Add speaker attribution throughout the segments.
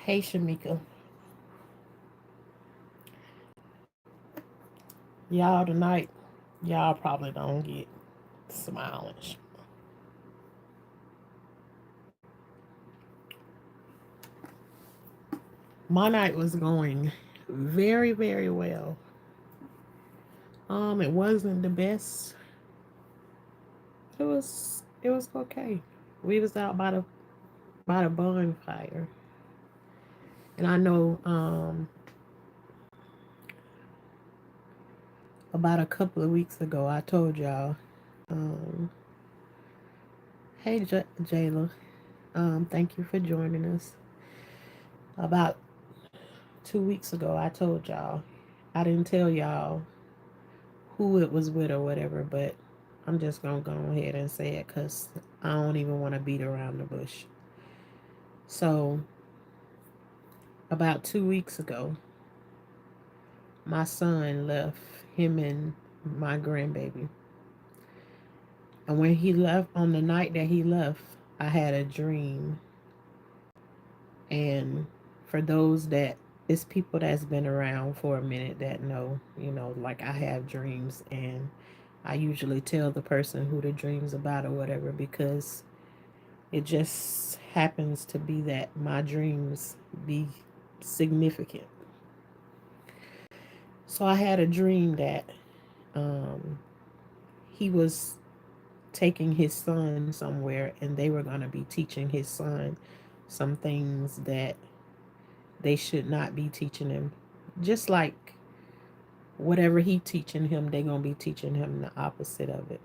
Speaker 1: Hey, Shamika. Y'all tonight, y'all probably don't get smiling. My night was going very, very well. It wasn't the best. It was okay. We was out by the bonfire, and I know about a couple of weeks ago I told y'all, um, hey Jayla, thank you for joining us. About 2 weeks ago I told y'all, I didn't tell y'all who it was with or whatever, but I'm just gonna go ahead and say it because I don't even want to beat around the bush. So, about 2 weeks ago, my son left, him and my grandbaby. And when he left, on the night that he left, I had a dream. And for those that, it's people that's been around for a minute that know, like I have dreams, and I usually tell the person who the dream's about or whatever because it just happens to be that my dreams be significant. So I had a dream that um, he was taking his son somewhere and they were going to be teaching his son some things that they should not be teaching him. Just like whatever he teaching him, they're going to be teaching him the opposite of it.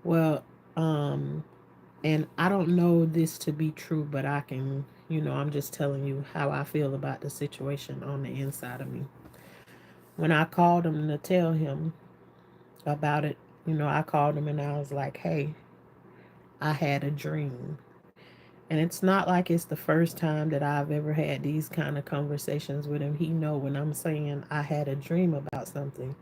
Speaker 1: Well, and I don't know this to be true, but I can, I'm just telling you how I feel about the situation on the inside of me. When I called him to tell him about it, I called him and I was like, hey, I had a dream. And it's not like it's the first time that I've ever had these kind of conversations with him. He know when I'm saying I had a dream about something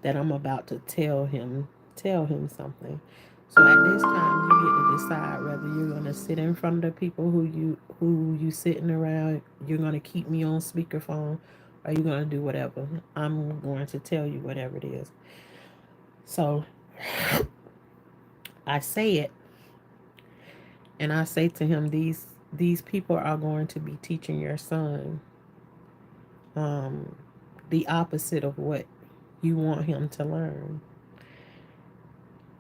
Speaker 1: that I'm about to tell him something. So at this time, you get to decide whether you're gonna sit in front of the people who you sitting around. You're gonna keep me on speakerphone, or you're gonna do whatever. I'm going to tell you whatever it is. So I say it, and I say to him, these people are going to be teaching your son um, the opposite of what you want him to learn.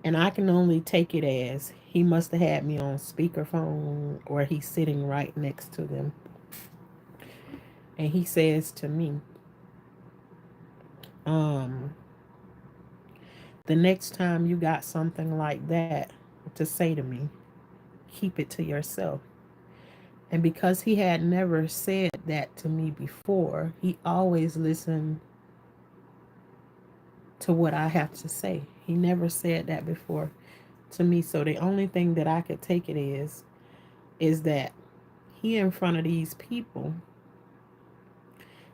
Speaker 1: And I can only take it as he must have had me on speakerphone or he's sitting right next to them. And he says to me, um, the next time you got something like that to say to me, keep it to yourself. And because he had never said that to me before, he always listened to what I have to say. He never said that before to me. So the only thing that I could take it is that he in front of these people,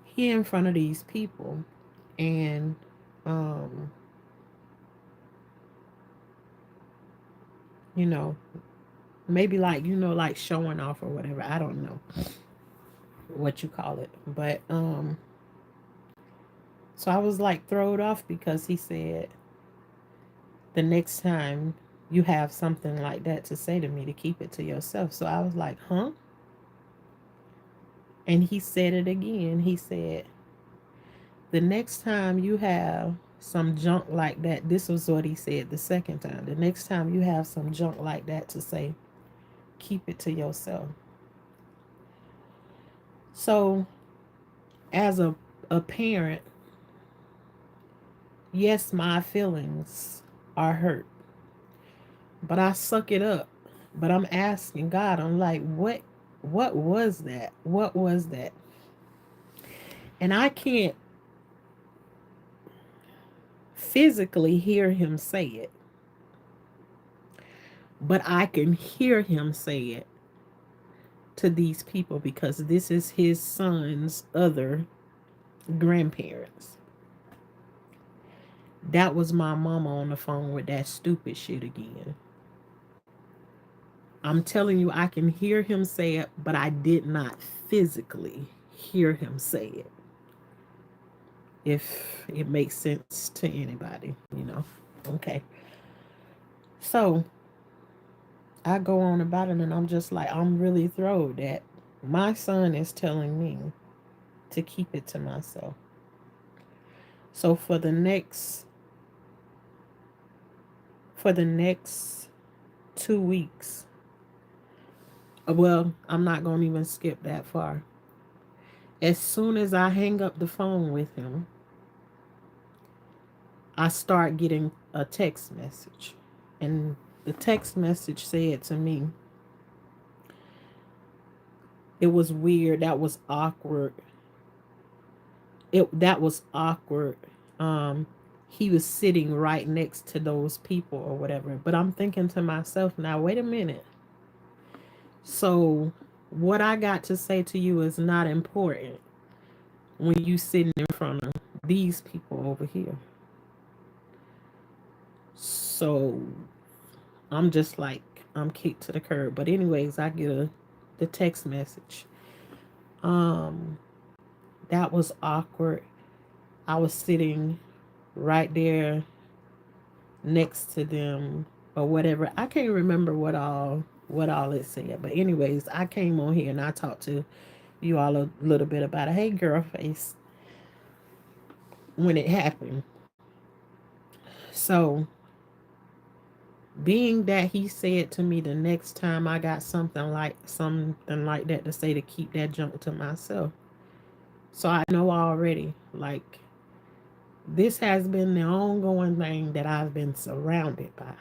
Speaker 1: he in front of these people, and um, you know, maybe like like showing off or whatever. I don't know what you call it, but so I was like throwed off because he said the next time you have something like that to say to me to keep it to yourself. So I was like, huh? And he said it again. He said, the next time you have some junk like that, this was what he said the second time. The next time you have some junk like that to say, keep it to yourself. So, as a parent, yes, my feelings are hurt, but I suck it up. But I'm asking God, I'm like, what was that? What was that? And I can't physically hear him say it, but I can hear him say it to these people because this is his son's other grandparents. That was my mama on the phone with that stupid shit again. I'm telling you, I can hear him say it, but I did not physically hear him say it. If it makes sense to anybody, you know. Okay. So I go on about it and I'm just like, I'm really thrilled that my son is telling me to keep it to myself. So for the next 2 weeks, well, I'm not going to even skip that far. As soon as I hang up the phone with him, I start getting a text message. And the text message said to me, it was weird, that was awkward. That was awkward. Um he was sitting right next to those people or whatever. But I'm thinking to myself, now wait a minute. So what I got to say to you is not important when you sitting in front of these people over here. So I'm just like, I'm kicked to the curb. But anyways, I get the text message. Um, that was awkward. I was sitting right there next to them or whatever. I can't remember what all it said. But anyways, I came on here and I talked to you all a little bit about it. Hey girl face, when it happened. So being that he said to me the next time I got something like that to say, to keep that junk to myself. So I know already, like, this has been the ongoing thing that I've been surrounded by,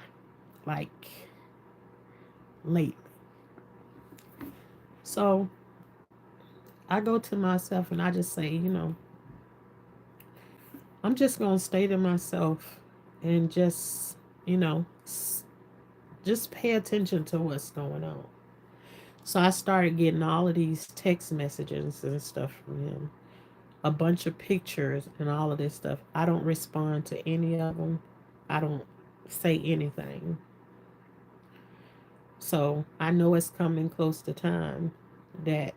Speaker 1: like, lately. So I go to myself and I just say, I'm just going to stay to myself and just, you know, just pay attention to what's going on. So I started getting all of these text messages and stuff from him, a bunch of pictures and all of this stuff. I don't respond to any of them. I don't say anything. So I know it's coming close to time that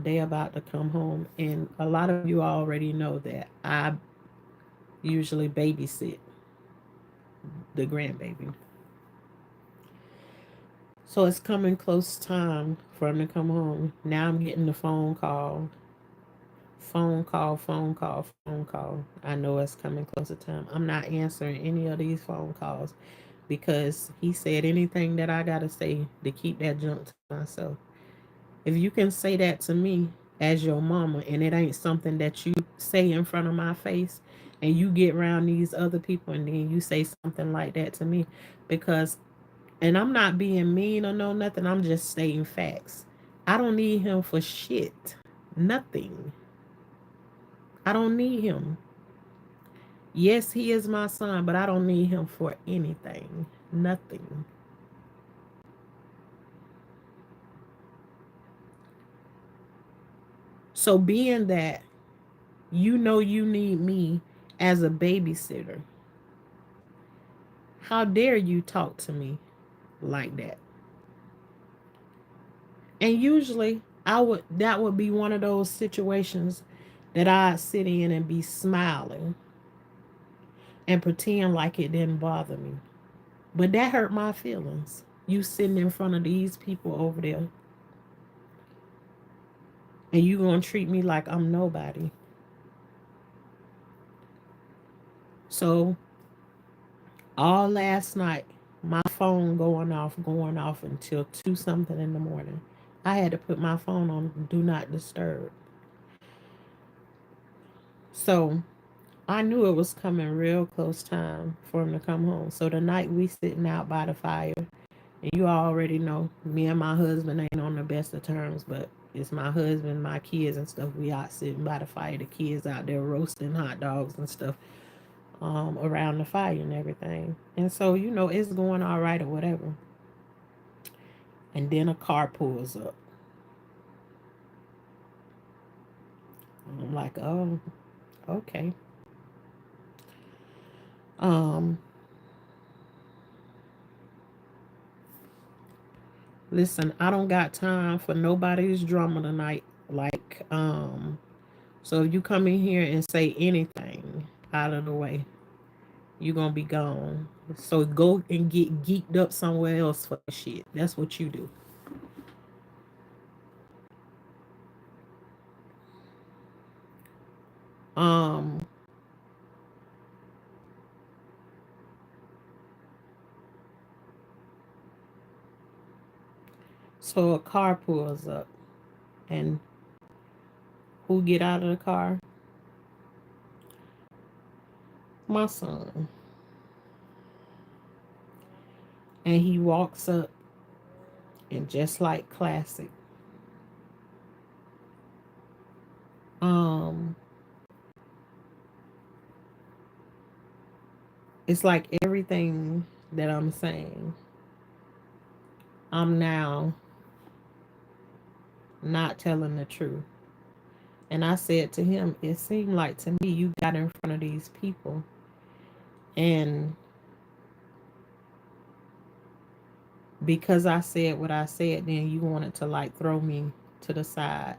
Speaker 1: they about to come home, and a lot of you already know that I usually babysit the grandbaby. So it's coming close time for him to come home. Now I'm getting the phone call. I know it's coming close to time. I'm not answering any of these phone calls because he said anything that I gotta say to keep that junk to myself. If you can say that to me as your mama and it ain't something that you say in front of my face, and you get around these other people and then you say something like that to me, because, and I'm not being mean or no nothing, I'm just stating facts. I don't need him for shit. Nothing. I don't need him. Yes, he is my son, but I don't need him for anything. Nothing. So being that you need me as a babysitter, how dare you talk to me like that? And usually that would be one of those situations that I'd sit in and be smiling and pretend like it didn't bother me. But that hurt my feelings. You sitting in front of these people over there and you gonna treat me like I'm nobody. So all last night, my phone going off until 2 something in the morning. I had to put my phone on do not disturb. So I knew it was coming real close time for him to come home. So the night we sitting out by the fire, and you already know me and my husband ain't on the best of terms, but it's my husband, my kids and stuff. We out sitting by the fire. The kids out there roasting hot dogs and stuff around the fire and everything. And so, it's going all right or whatever. And then a car pulls up. I'm like, oh, okay. Um, Listen, I don't got time for nobody's drama tonight. So if you come in here and say anything out of the way, you're gonna be gone. So go and get geeked up somewhere else for shit. That's what you do. Um, so a car pulls up, and who get out of the car? My son. And he walks up, and just like classic, um, it's like everything that I'm saying, I'm now not telling the truth. And I said to him, it seemed like to me you got in front of these people and because I said what I said, then you wanted to like throw me to the side,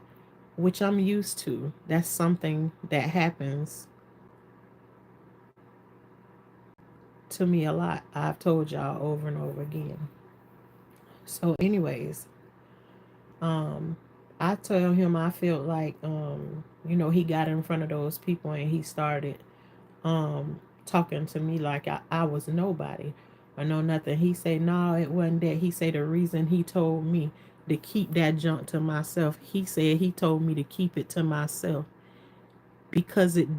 Speaker 1: which I'm used to. That's something that happens to me a lot. I've told y'all over and over again. So, anyways, um, I tell him I felt like, he got in front of those people and he started talking to me like I was nobody or no nothing. He said, no, it wasn't that. He said the reason he told me to keep that junk to myself, he said he told me to keep it to myself because it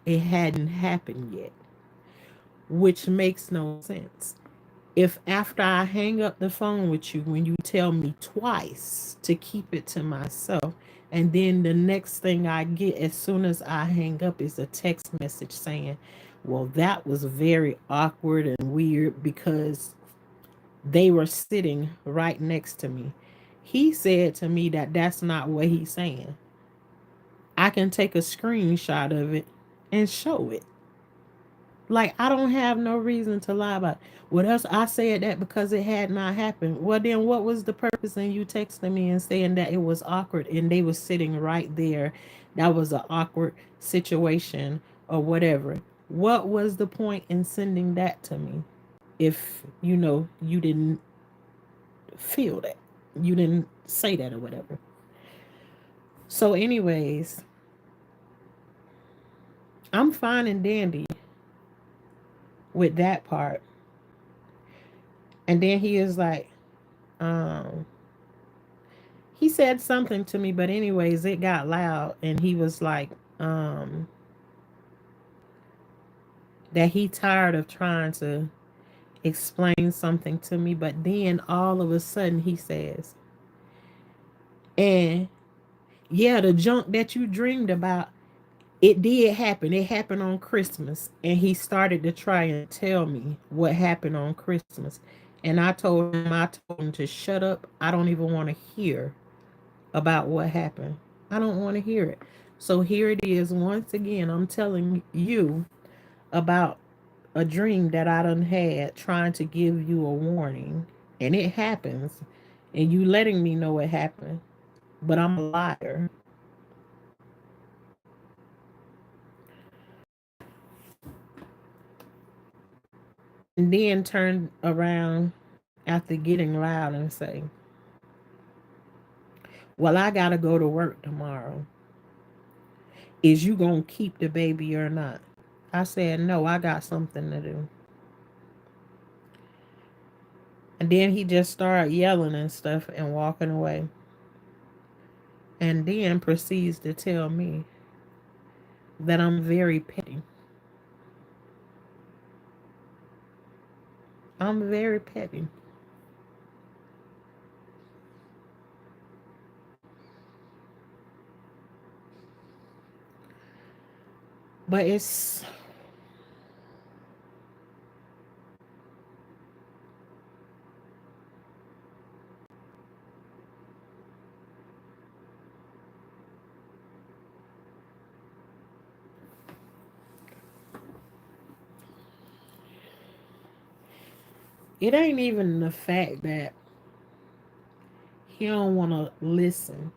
Speaker 1: hadn't happened yet, which makes no sense. If after I hang up the phone with you, when you tell me twice to keep it to myself, and then the next thing I get as soon as I hang up is a text message saying, well, that was very awkward and weird because they were sitting right next to me. He said to me that that's not what he's saying. I can take a screenshot of it and show it. Like, I don't have no reason to lie about it. What else? I said that because it had not happened. Well, then what was the purpose in you texting me and saying that it was awkward and they were sitting right there? That was an awkward situation or whatever. What was the point in sending that to me if, you didn't feel that? You didn't say that or whatever. So, anyways, I'm fine and dandy with that part. And then he is like, um, he said something to me, but anyways, it got loud and he was like, um, that he tired of trying to explain something to me, but then all of a sudden he says, and yeah, the junk that you dreamed about, it did happen. It happened on Christmas. And he started to try and tell me what happened on Christmas. And I told him to shut up. I don't even want to hear about what happened. I don't want to hear it. So here it is once again. I'm telling you about a dream that I done had trying to give you a warning. And it happens. And you letting me know it happened. But I'm a liar. And then turn around after getting loud and say, well, I got to go to work tomorrow. Is you going to keep the baby or not? I said, no, I got something to do. And then he just started yelling and stuff and walking away. And then proceeds to tell me that I'm very petty. I'm very petty. But it ain't even the fact that He don't want to listen.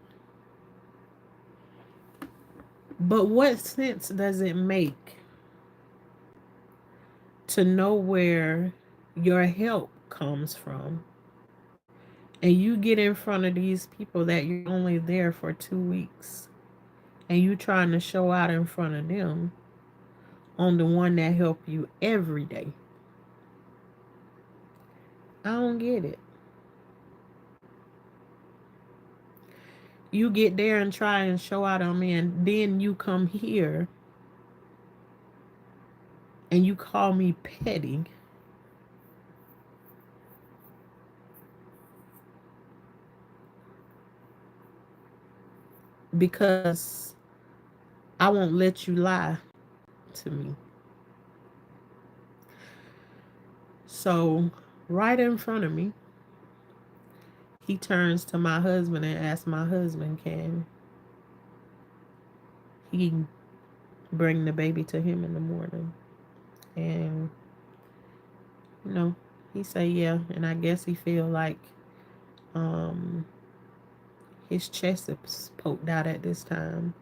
Speaker 1: But what sense does it make to know where your help comes from? And you get in front of these people that you're only there for 2 weeks, and you trying to show out in front of them on the one that help you every day. I don't get it. You get there and try and show out on me, and then you come here and you call me petty because I won't let you lie to me. So, right in front of me, he turns to my husband and asks my husband, can he bring the baby to him in the morning? And, you know, he say yeah. And I guess he feel like um, his chest is poked out at this time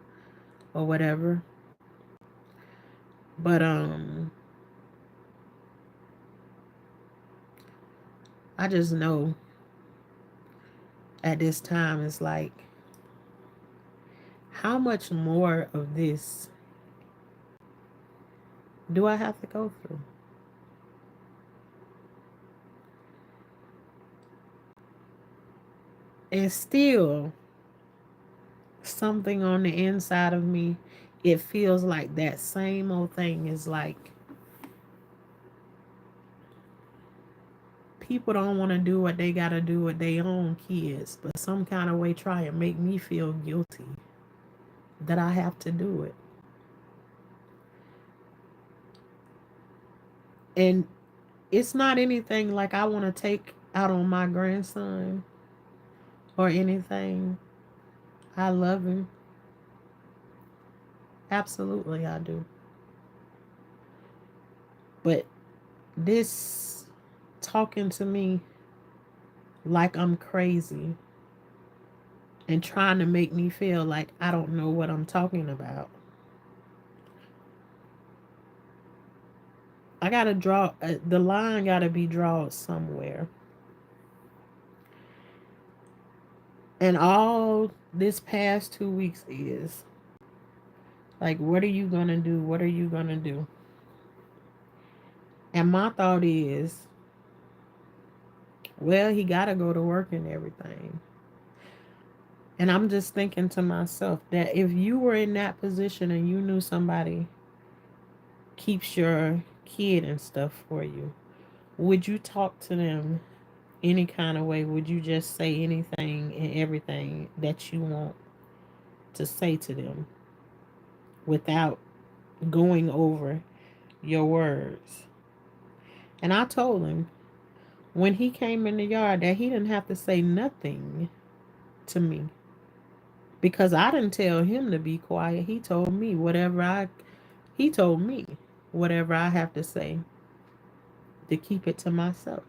Speaker 1: or whatever. But I just know at this time it's like, how much more of this do I have to go through? And still, something on the inside of me, it feels like that same old thing is like, people don't want to do what they got to do with their own kids, but some kind of way try and make me feel guilty that I have to do it. And it's not anything like I want to take out on my grandson or anything. I love him. Absolutely, I do. But this talking to me like I'm crazy and trying to make me feel like I don't know what I'm talking about. I got to draw, the line got to be drawn somewhere. And all this past 2 weeks is like, what are you going to do? What are you going to do? And my thought is, well, he got to go to work and everything. And I'm just thinking to myself that if you were in that position and you knew somebody keeps your kid and stuff for you, would you talk to them any kind of way? Would you just say anything and everything that you want to say to them without going over your words? And I told him when he came in the yard that he didn't have to say nothing to me because I didn't tell him to be quiet. He told me whatever I have to say to keep it to myself.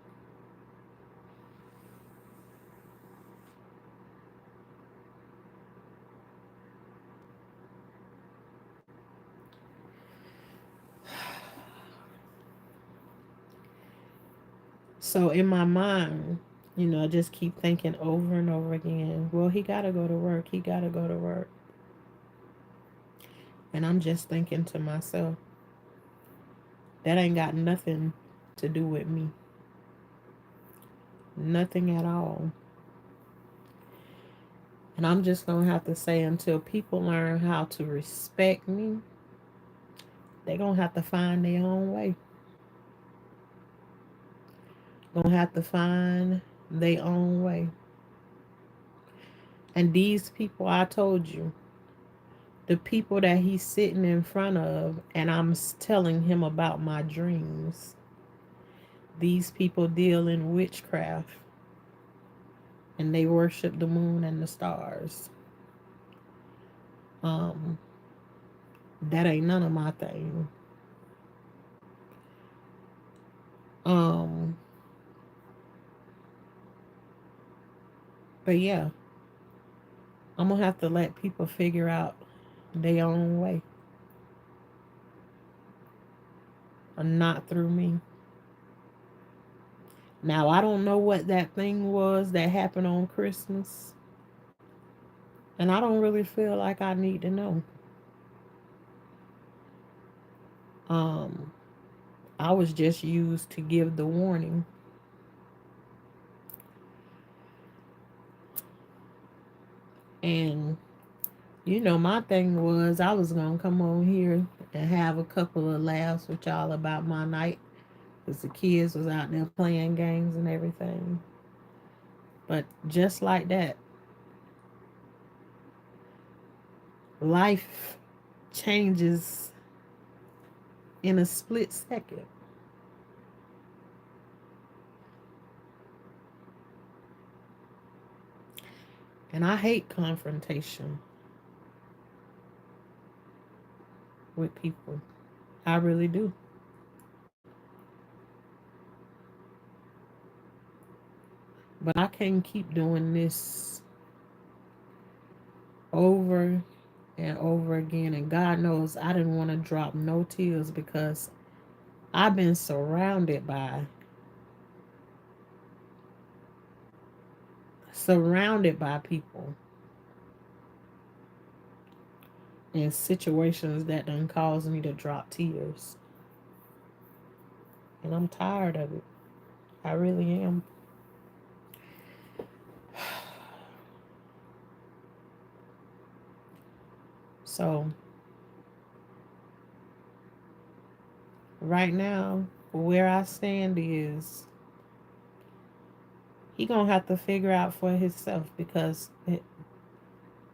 Speaker 1: So in my mind, I just keep thinking over and over again, well, he got to go to work. He got to go to work. And I'm just thinking to myself, that ain't got nothing to do with me. Nothing at all. And I'm just going to have to say, until people learn how to respect me, they're going to have to find their own way. Going to have to find their own way. And these people, I told you, the people that he's sitting in front of, and I'm telling him about my dreams, these people deal in witchcraft and they worship the moon and the stars. Um, that ain't none of my thing. Um, But yeah, I'm gonna have to let people figure out their own way, and not through me. Now I don't know what that thing was that happened on Christmas, and I don't really feel like I need to know. Um, I was just used to give the warning. And my thing was I was gonna come on here and have a couple of laughs with y'all about my night, because the kids was out there playing games and everything. But just like that, life changes in a split second. And I hate confrontation with people. I really do. But I can't keep doing this over and over again. And God knows I didn't want to drop no tears, because I've been surrounded by people in situations that done caused me to drop tears. And I'm tired of it. I really am. So right now, where I stand is he gonna have to figure out for himself, because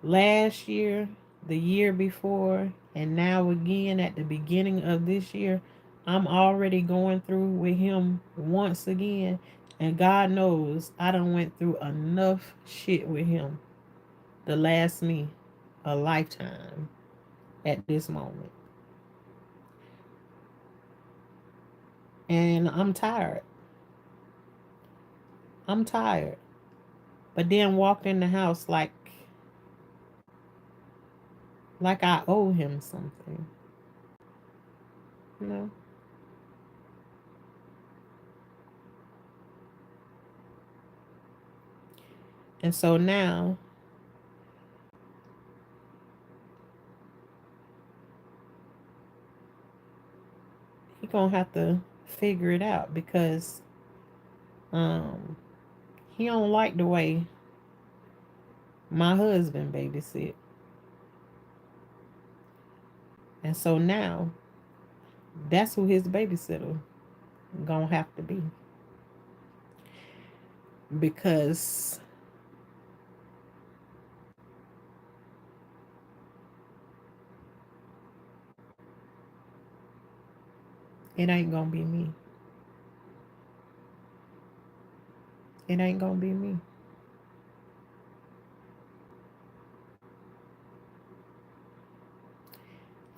Speaker 1: last year, the year before, and now again at the beginning of this year, I'm already going through with him once again. And God knows I done went through enough shit with him to last me a lifetime at this moment. And I'm tired. I'm tired. But then walked in the house like I owe him something. You know? And so now he gonna have to figure it out, because um he don't like the way my husband babysit. And so now that's who his babysitter gonna have to be, because it ain't gonna be me. It ain't gonna be me.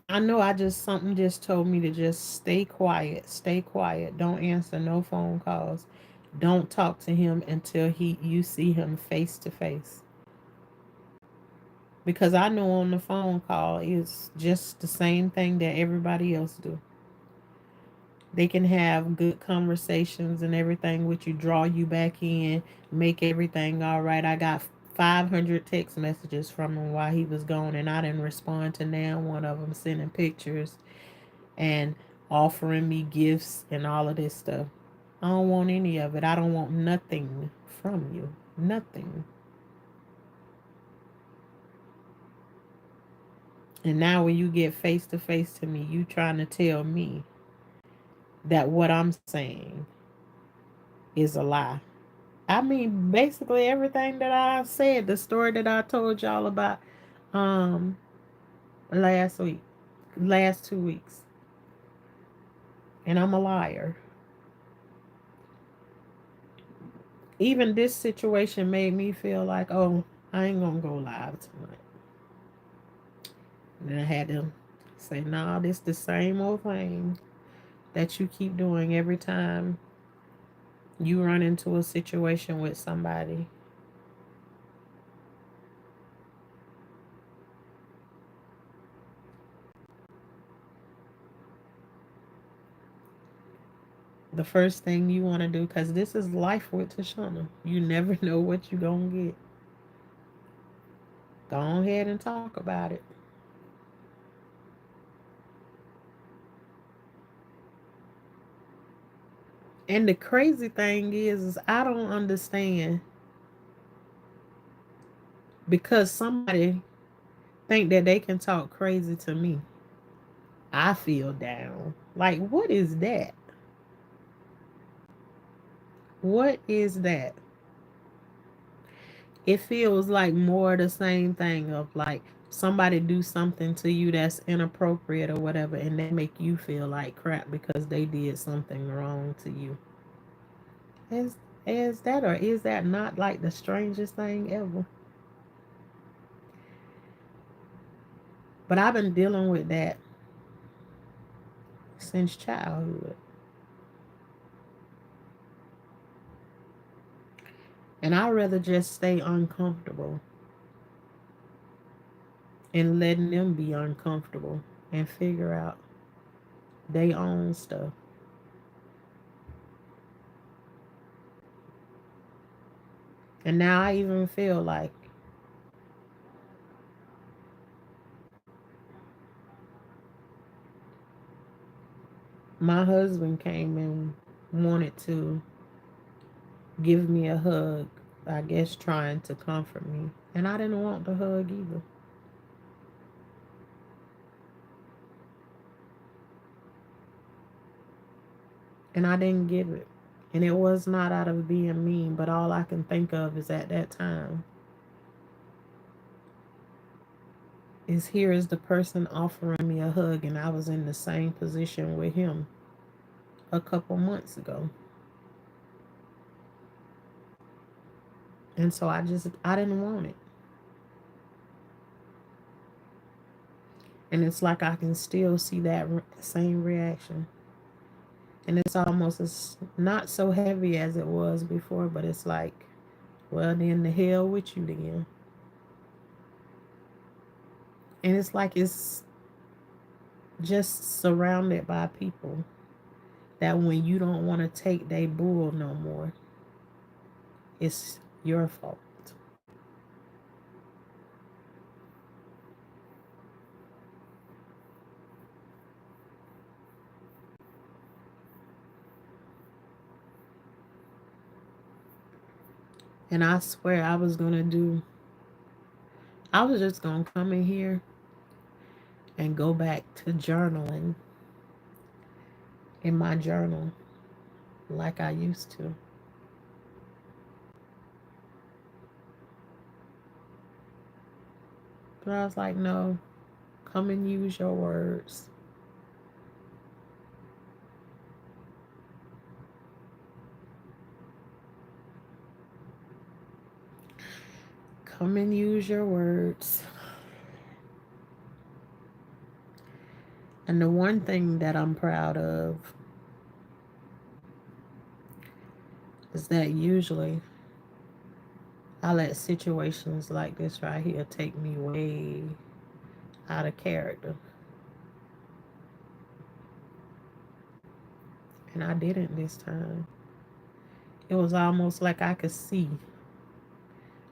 Speaker 1: I know something just told me to just stay quiet, stay quiet. Don't answer no phone calls. Don't talk to him until you see him face to face. Because I know on the phone call is just the same thing that everybody else do. They can have good conversations and everything with you, draw you back in, make everything all right. I got 500 text messages from him while he was gone, and I didn't respond to now one of them, sending pictures and offering me gifts and all of this stuff. I don't want any of it. I don't want nothing from you. Nothing. And now when you get face to face to me, you trying to tell me that what I'm saying is a lie. I mean, basically everything that I said, the story that I told y'all about um last week, last 2 weeks. And I'm a liar. Even this situation made me feel like, oh, I ain't gonna go live tonight. And then I had to say, nah, this the same old thing that you keep doing every time you run into a situation with somebody. The first thing you want to do, because this is life with Tashana. You never know what you're going to get. Go ahead and talk about it. And the crazy thing is I don't understand because somebody think that they can talk crazy to me. I feel down. Like, what is that? What is that? It feels like more the same thing of like somebody do something to you that's inappropriate or whatever, and they make you feel like crap because they did something wrong to you. Is is that, or is that not like the strangest thing ever? But I've been dealing with that since childhood. And I'd rather just stay uncomfortable and letting them be uncomfortable and figure out their own stuff. And now I even feel like my husband came and wanted to give me a hug, I guess trying to comfort me. And I didn't want the hug either. And I didn't give it. And it was not out of being mean, but all I can think of is at that time is here is the person offering me a hug, and I was in the same position with him a couple months ago. And so I didn't want it. And it's like I can still see that same reaction. And it's almost as not so heavy as it was before, but it's like, well, then the hell with you then. And it's like it's just surrounded by people that when you don't want to take their bull no more, it's your fault. And I swear I was just going to come in here and go back to journaling in my journal like I used to. But I was like, no, come and use your words. Come and use your words. And the one thing that I'm proud of is that usually I let situations like this right here take me way out of character. And I didn't this time. It was almost like I could see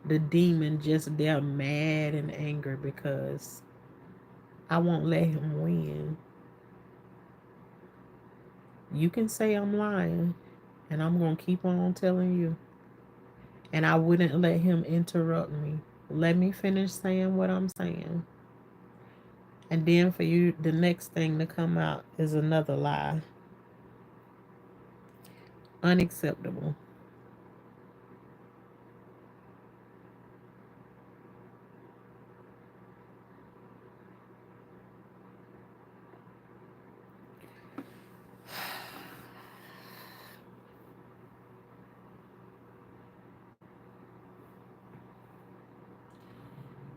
Speaker 1: the demon just there mad and angry because I won't let him win. You can say I'm lying, and I'm going to keep on telling you. And I wouldn't let him interrupt me. Let me finish saying what I'm saying. And then for you, the next thing to come out is another lie. Unacceptable.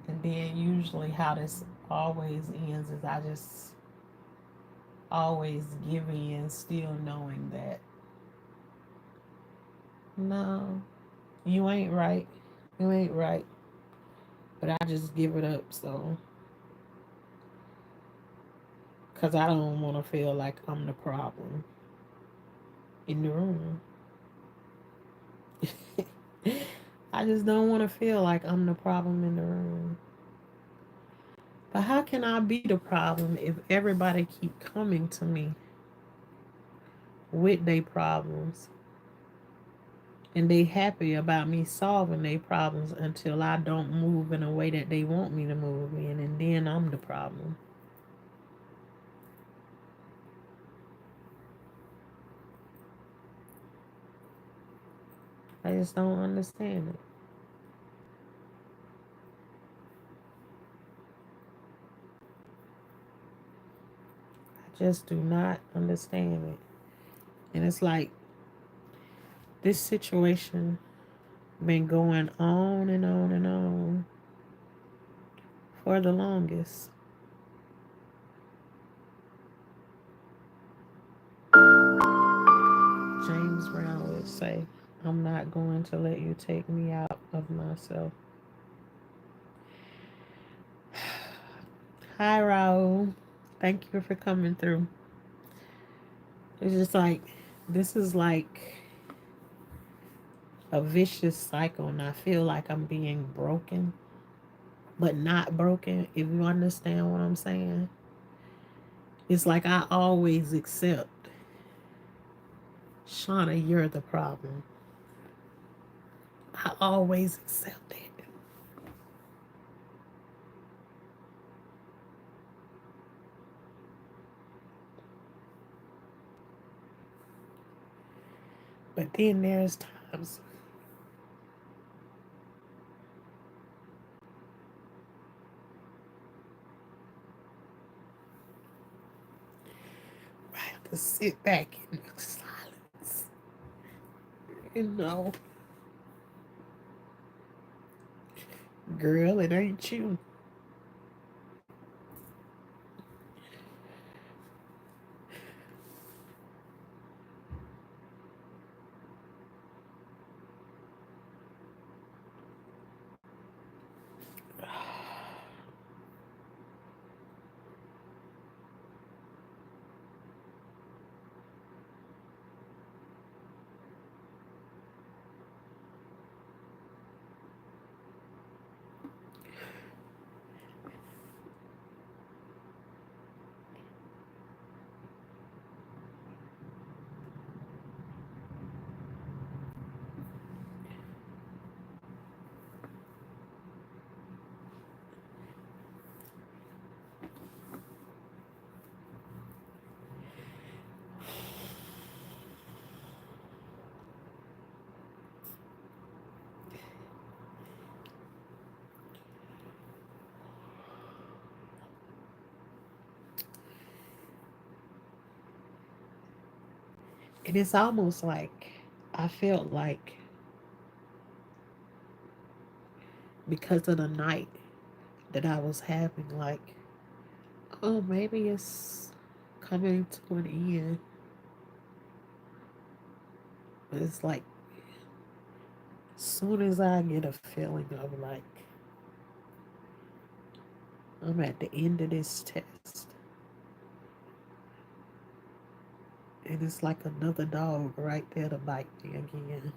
Speaker 1: And then usually how this always ends is I just always give in, still knowing that no, you ain't right. You ain't right. But I just give it up. So, because I don't want to feel like I'm the problem. in the room. I just don't want to feel like I'm the problem in the room. But how can I be the problem if everybody keep coming to me with their problems and they happy about me solving their problems until I don't move in a way that they want me to move in, and then I'm the problem. I just don't understand it. I just do not understand it. And it's like this situation been going on and on and on for the longest. James Brown would say, I'm not going to let you take me out of myself. Hi, Raul. Thank you for coming through. It's just like, this is like a vicious cycle, and I feel like I'm being broken, but not broken, if you understand what I'm saying. It's like I always accept, Shauna, you're the problem. I always accept it. But then there's times where I have to sit back in silence. You know, girl, it ain't you. And it's almost like I felt like because of the night that I was having, like, oh, maybe it's coming to an end. But it's like, as soon as I get a feeling of like, I'm at the end of this test, and it's like another dog right there to bite me again.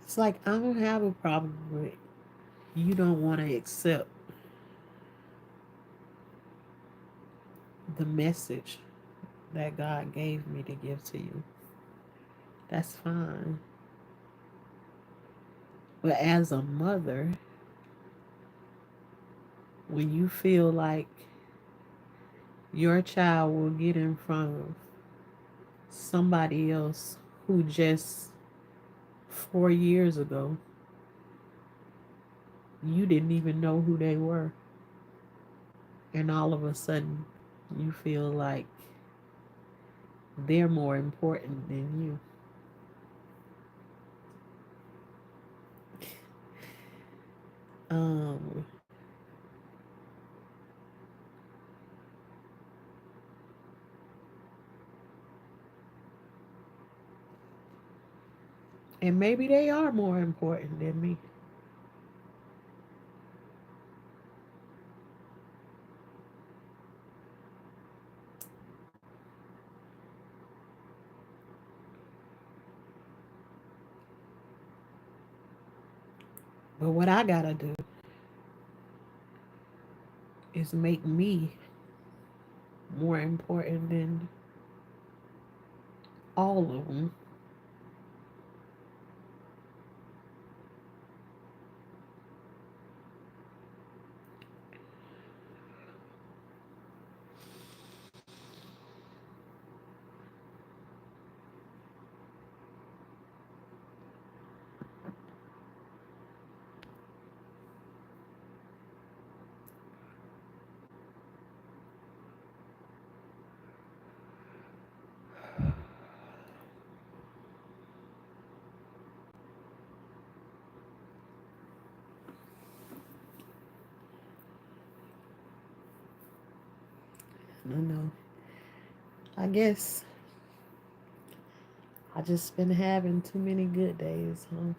Speaker 1: It's like I don't have a problem with you don't want to accept the message that God gave me to give to you. That's fine. But as a mother, when you feel like your child will get in front of somebody else who just 4 years ago you didn't even know who they were, and all of a sudden you feel like they're more important than you. Um, and maybe they are more important than me. But what I gotta do is make me more important than all of them. I don't know. I guess I just been having too many good days, huh?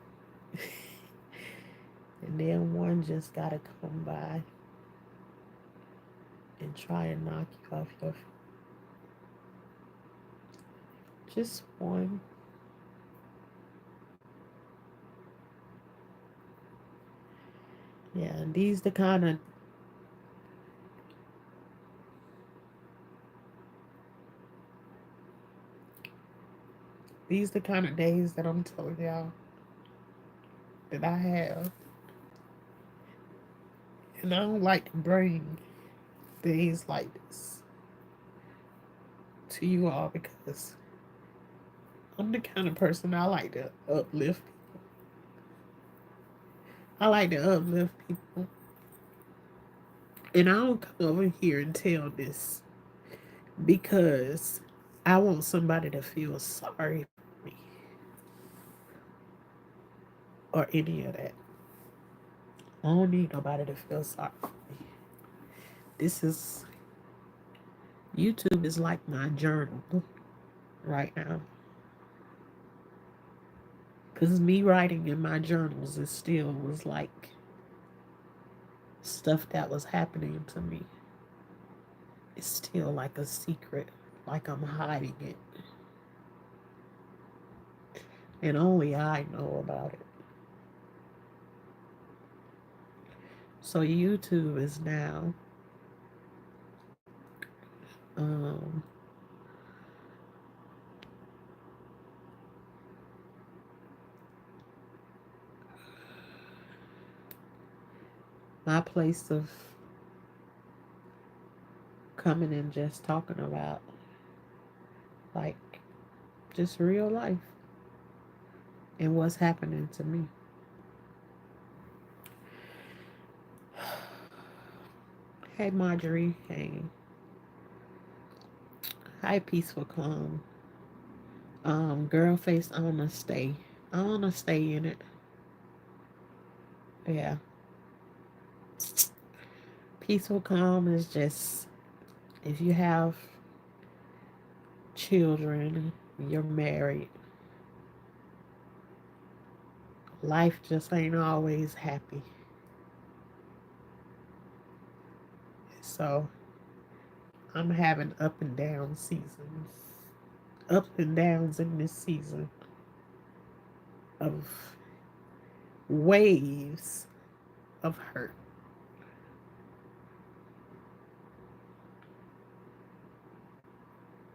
Speaker 1: And then one just gotta come by and try and knock you off your just one. Yeah, and these the kind of days that I'm telling y'all that I have. And I don't like to bring days like this to you all because I'm the kind of person I like to uplift. I like to uplift people. And I don't come over here and tell this because I want somebody to feel sorry for me or any of that. I don't need nobody to feel sorry for me. This is YouTube is like my journal right now. Because me writing in my journals is still was like stuff that was happening to me. It's still like a secret, like I'm hiding it. And only I know about it. So YouTube is now um, my place of coming and just talking about like just real life and what's happening to me. Hey Marjorie, hey. Hi Peaceful Calm. Girl face, I wanna stay. I wanna stay in it. Yeah. Peaceful Calm is just if you have children, you're married, life just ain't always happy. So I'm having up and down seasons. Up and downs in this season of waves of hurt.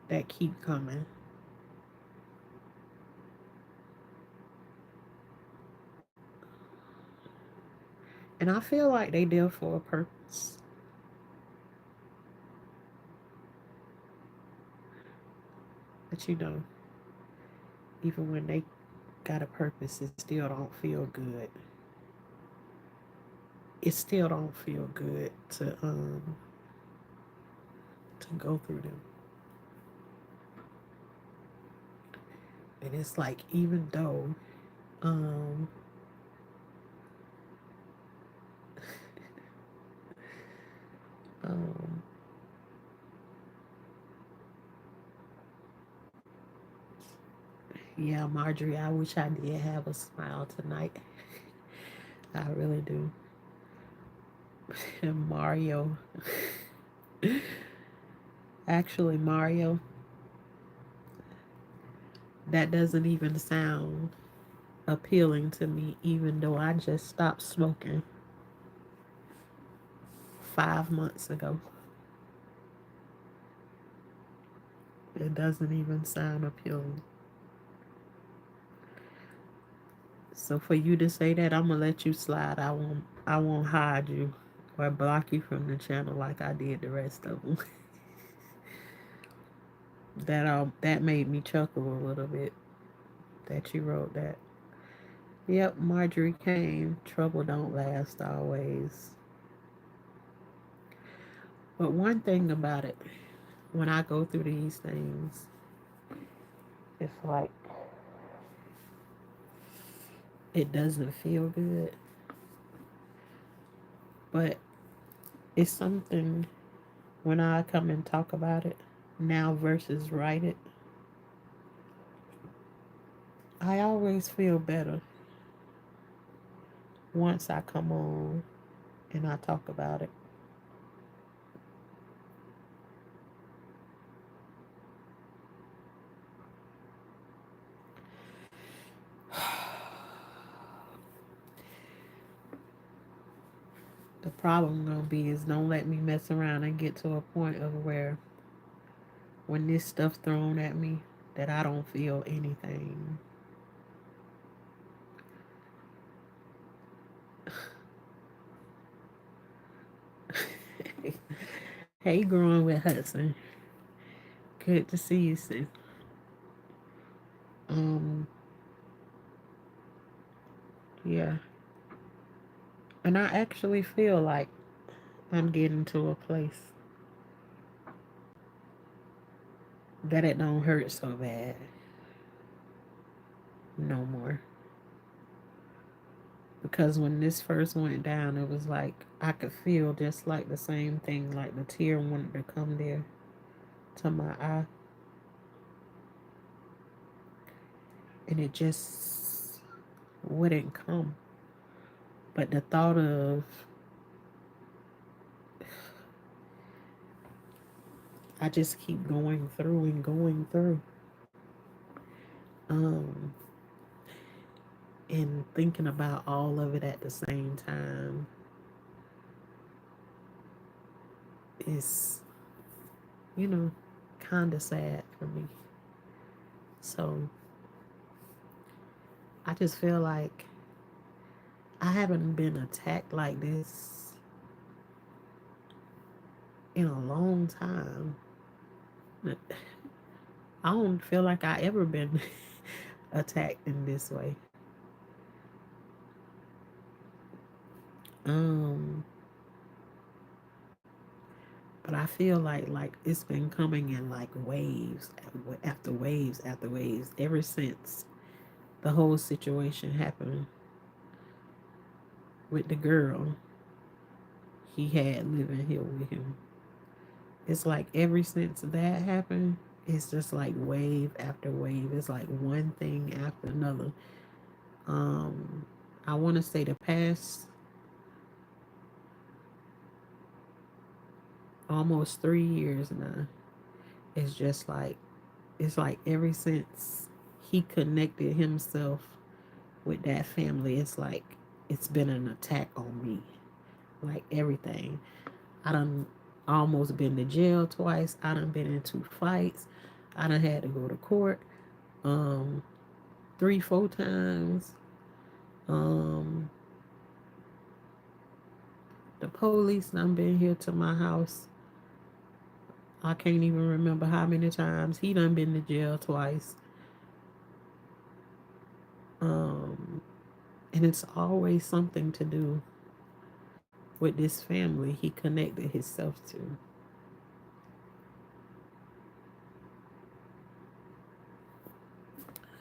Speaker 1: That keep coming. And I feel like they there for a purpose. But you know, even when they got a purpose, it still don't feel good. It still don't feel good to go through them. And it's like even though um um yeah, Marjorie, I wish I did have a smile tonight. I really do. And Mario. Actually, Mario, that doesn't even sound appealing to me, even though I just stopped smoking 5 months ago. It doesn't even sound appealing. So for you to say that, I'm gonna let you slide. I won't hide you or block you from the channel like I did the rest of them. That made me chuckle a little bit that you wrote that. Yep, Marjorie came. Trouble don't last always. But one thing about it, when I go through these things, it's like it doesn't feel good. But it's something when I come and talk about it now versus write it, I always feel better once I come on and I talk about it. The problem gonna be is don't let me mess around and get to a point of where when this stuff's thrown at me that I don't feel anything. Hey, growing with Hudson. Good to see you, sis. Um, yeah. And I actually feel like I'm getting to a place that it don't hurt so bad no more. Because when this first went down, it was like I could feel just like the same thing, like the tear wanted to come there to my eye, and it just wouldn't come. But the thought of I just keep going through and going through, um, and thinking about all of it at the same time is, you know, kind of sad for me. So I just feel like I haven't been attacked like this in a long time. I don't feel like I ever been attacked in this way. Um, but I feel like it's been coming in like waves after waves after waves ever since the whole situation happened with the girl he had living here with him. It's like ever since that happened, it's just like wave after wave. It's like one thing after another. Um, I want to say the past almost 3 years now. It's just like it's like ever since he connected himself with that family, it's like it's been an attack on me. Like everything. I done almost been to jail twice. I done been in 2 fights. I done had to go to court. Um, 3, 4 times. Um, the police done been here to my house. I can't even remember how many times. He done been to jail twice. Um, and it's always something to do with this family he connected himself to.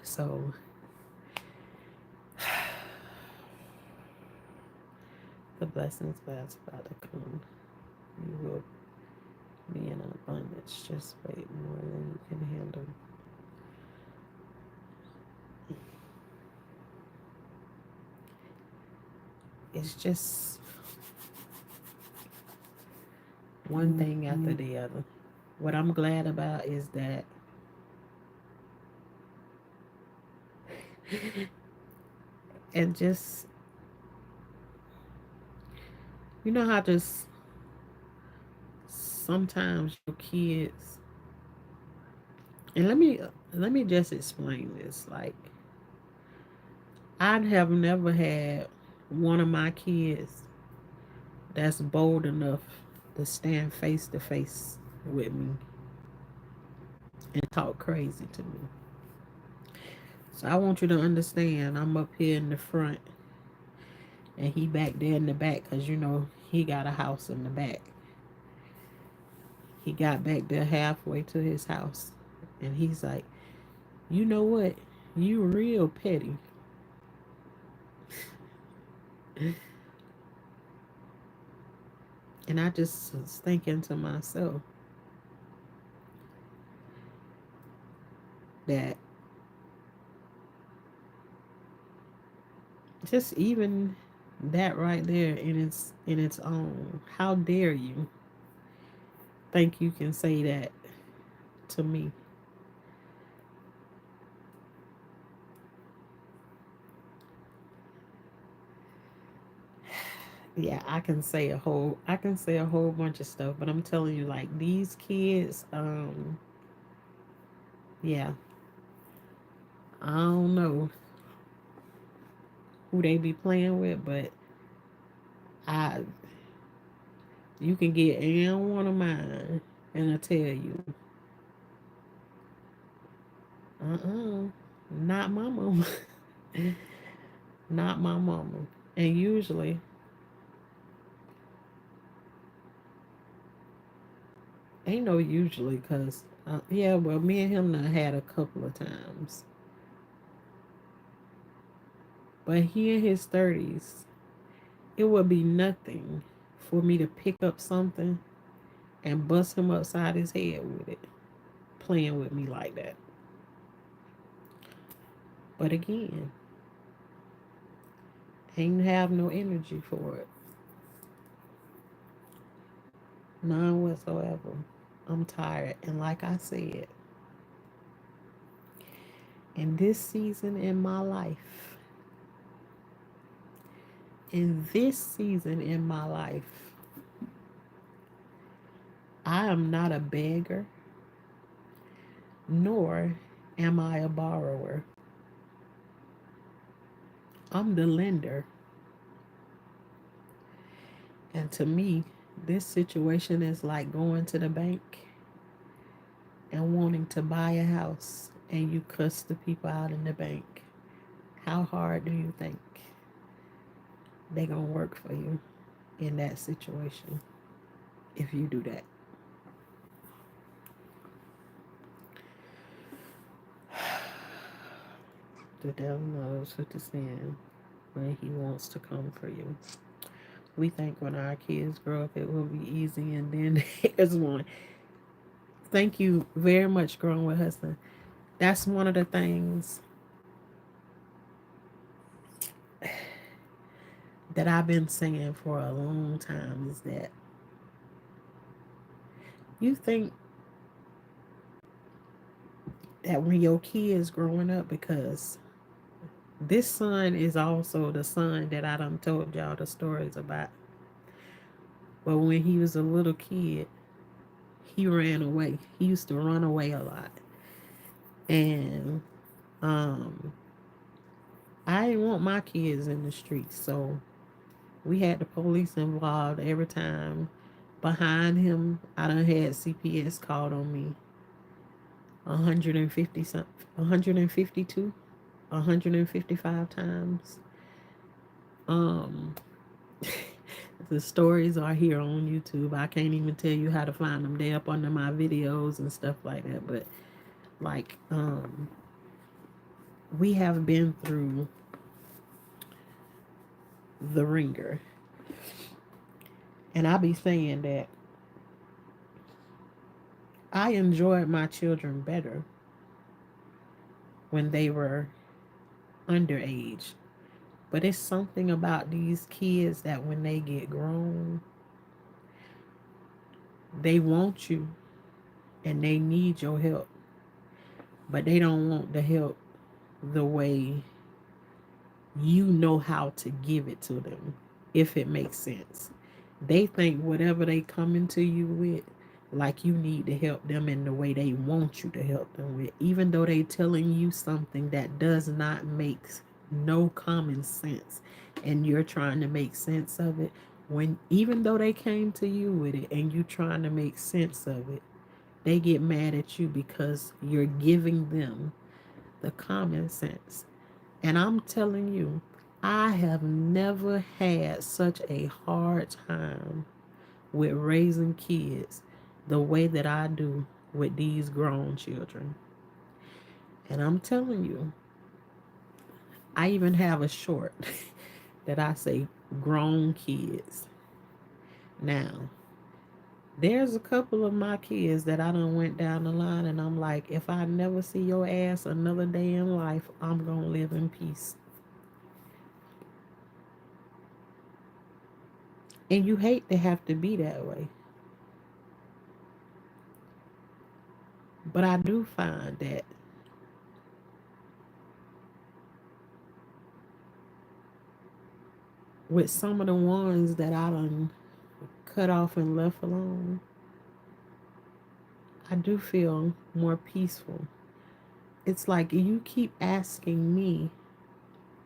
Speaker 1: So the blessings that's about to come. You will be in abundance. Just wait more than you can handle. It's just one thing after the other. What I'm glad about is that And just, you know how just sometimes your kids, and let me just explain this. Like, I'd have never had one of my kids that's bold enough to stand face to face with me and talk crazy to me. So I want you to understand, I'm up here in the front and he back there in the back because he got a house in the back. He got back there halfway to his house and he's like, you know what? You real petty. And I just was thinking to myself that just even that right there in its own, how dare you think you can say that to me? Yeah, I can say a whole bunch of stuff, but I'm telling you, like, these kids, yeah, I don't know who they be playing with, but I you can get any one of mine and I tell you, uh-uh, not my mama. Not my mama. And usually, ain't no usually, because yeah, well, me and him done had a couple of times, but he in his 30s, it would be nothing for me to pick up something and bust him upside his head with it, playing with me like that. But again, ain't have no energy for it, none whatsoever. I'm tired, and like I said, in this season in my life, I am not a beggar, nor am I a borrower. I'm the lender. And to me, this situation is like going to the bank and wanting to buy a house and you cuss the people out in the bank. How hard do you think they gonna work for you in that situation if you do that? The devil knows who to send when he wants to come for you. We think when our kids grow up it will be easy, and then there's one. Thank you very much, Growing with Husband. That's one of the things that I've been saying for a long time is that you think that when your kids growing up, because this son is also the son that I done told y'all the stories about. But when he was a little kid, he ran away. He used to run away a lot. And um I didn't want my kids in the streets, so we had the police involved every time. Behind him, I done had CPS called on me 150 something, 152, 155 times. Um, the stories are here on YouTube. I can't even tell you how to find them. They up under my videos and stuff like that. But like, we have been through the ringer, and I be saying that I enjoyed my children better when they were underage. But it's something about these kids that when they get grown, they want you and they need your help, but they don't want the help the way you know how to give it to them, if it makes sense. They think whatever they coming to you with, like you need to help them in the way they want you to help them with, even though they telling you something that does not make no common sense, and you're trying to make sense of it. When even though they came to you with it and you trying to make sense of it, they get mad at you because you're giving them the common sense. And I'm telling you, I have never had such a hard time with raising kids the way that I do with these grown children. And I'm telling you, I even have a short that I say grown kids. Now, there's a couple of my kids that I done went down the line and I'm like, if I never see your ass another day in life, I'm gonna live in peace. And you hate to have to be that way. But I do find that with some of the ones that I done cut off and left alone, I do feel more peaceful. It's like you keep asking me,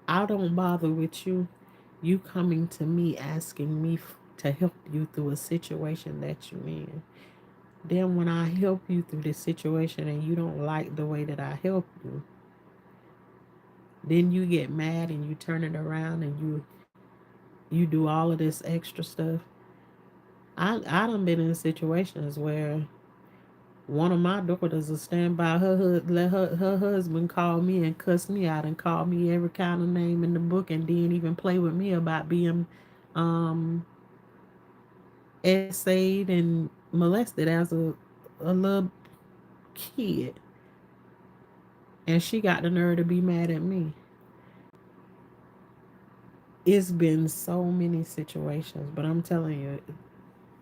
Speaker 1: I don't bother with you. You coming to me asking me to help you through a situation that you're in. Then when I help you through this situation and you don't like the way that I help you, then you get mad and you turn it around and you do all of this extra stuff. I done been in situations where one of my daughters will stand by let her husband call me and cuss me out and call me every kind of name in the book and then even play with me about being um essayed and molested as a little kid. And she got the nerve to be mad at me. It's been so many situations, but I'm telling you,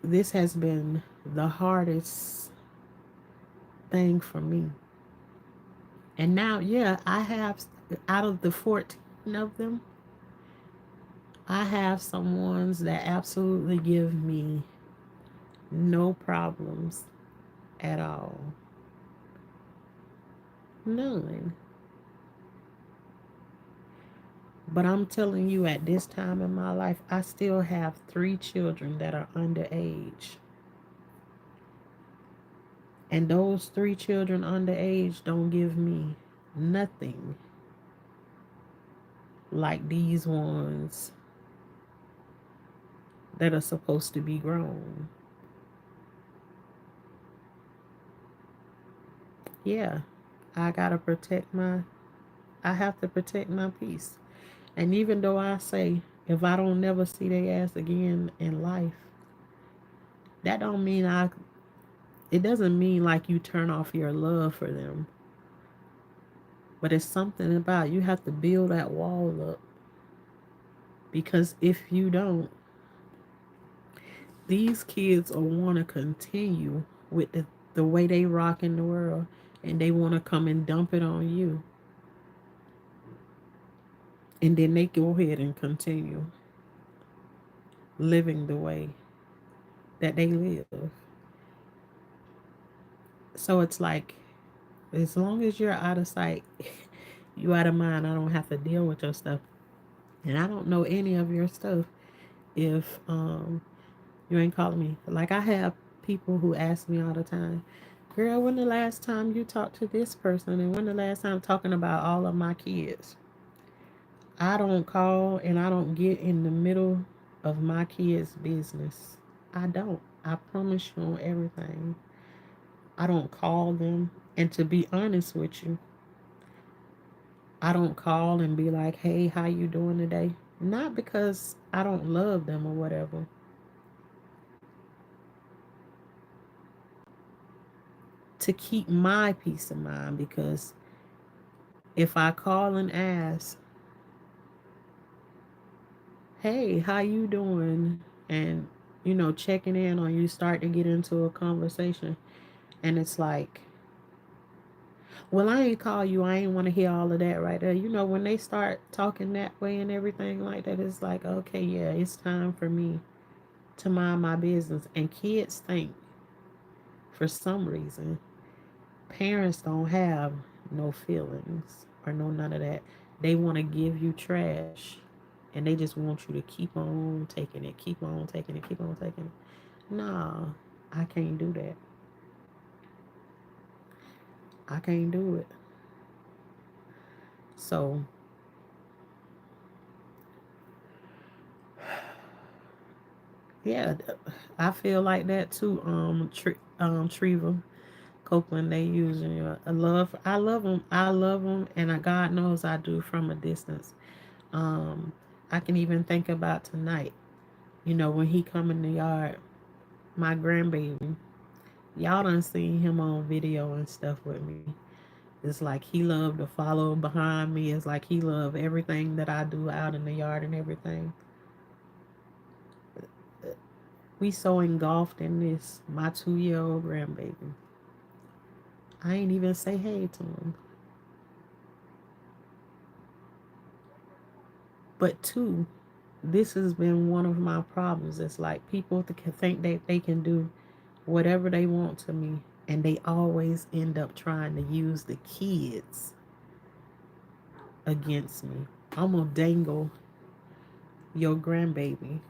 Speaker 1: this has been the hardest thing for me. And now, yeah, I have, out of the 14 of them, I have some ones that absolutely give me no problems at all. None. But I'm telling you, at this time in my life, I still have 3 children that are underage. And those 3 children underage don't give me nothing like these ones that are supposed to be grown. Yeah, I gotta protect I have to protect my peace. And even though I say, if I don't never see their ass again in life, that don't mean it doesn't mean like you turn off your love for them. But it's something about you have to build that wall up. Because if you don't, these kids will want to continue with the way they rock in the world, and they want to come and dump it on you. And then they go ahead and continue living the way that they live. So it's like, as long as you're out of sight, you out of mind, I don't have to deal with your stuff. And I don't know any of your stuff if you ain't calling me. Like, I have people who ask me all the time, girl, when the last time you talked to this person, and when the last time talking about all of my kids? I don't call and I don't get in the middle of my kids' business. I don't. I promise you on everything. I don't call them. And to be honest with you, I don't call and be like, hey, how you doing today? Not because I don't love them or whatever. To keep my peace of mind, because if I call and ask, hey, how you doing? And, checking in on you, start to get into a conversation. And it's like, Well, I ain't call you. I ain't want to hear all of that right there. You know, when they start talking that way and everything like that, it's like, okay, yeah, it's time for me to mind my business. And kids think, for some reason, parents don't have no feelings or no none of that. They want to give you trash and they just want you to keep on taking it, keep on taking it, keep on taking it. Nah, I can't do that. I can't do it. So, yeah, I feel like that too. Treva Copeland, they using you. I love them. I love them, and God knows I do from a distance. Um, I can even think about tonight. You know, when he come in the yard, my grandbaby. Y'all done seen him on video and stuff with me. It's like he loved to follow behind me. It's like he loved everything that I do out in the yard and everything. We so engulfed in this. My 2 year old grandbaby. I ain't even say hey to him. But two, this has been one of my problems. It's like people think that they can do whatever they want to me, and they always end up trying to use the kids against me. I'm gonna dangle your grandbaby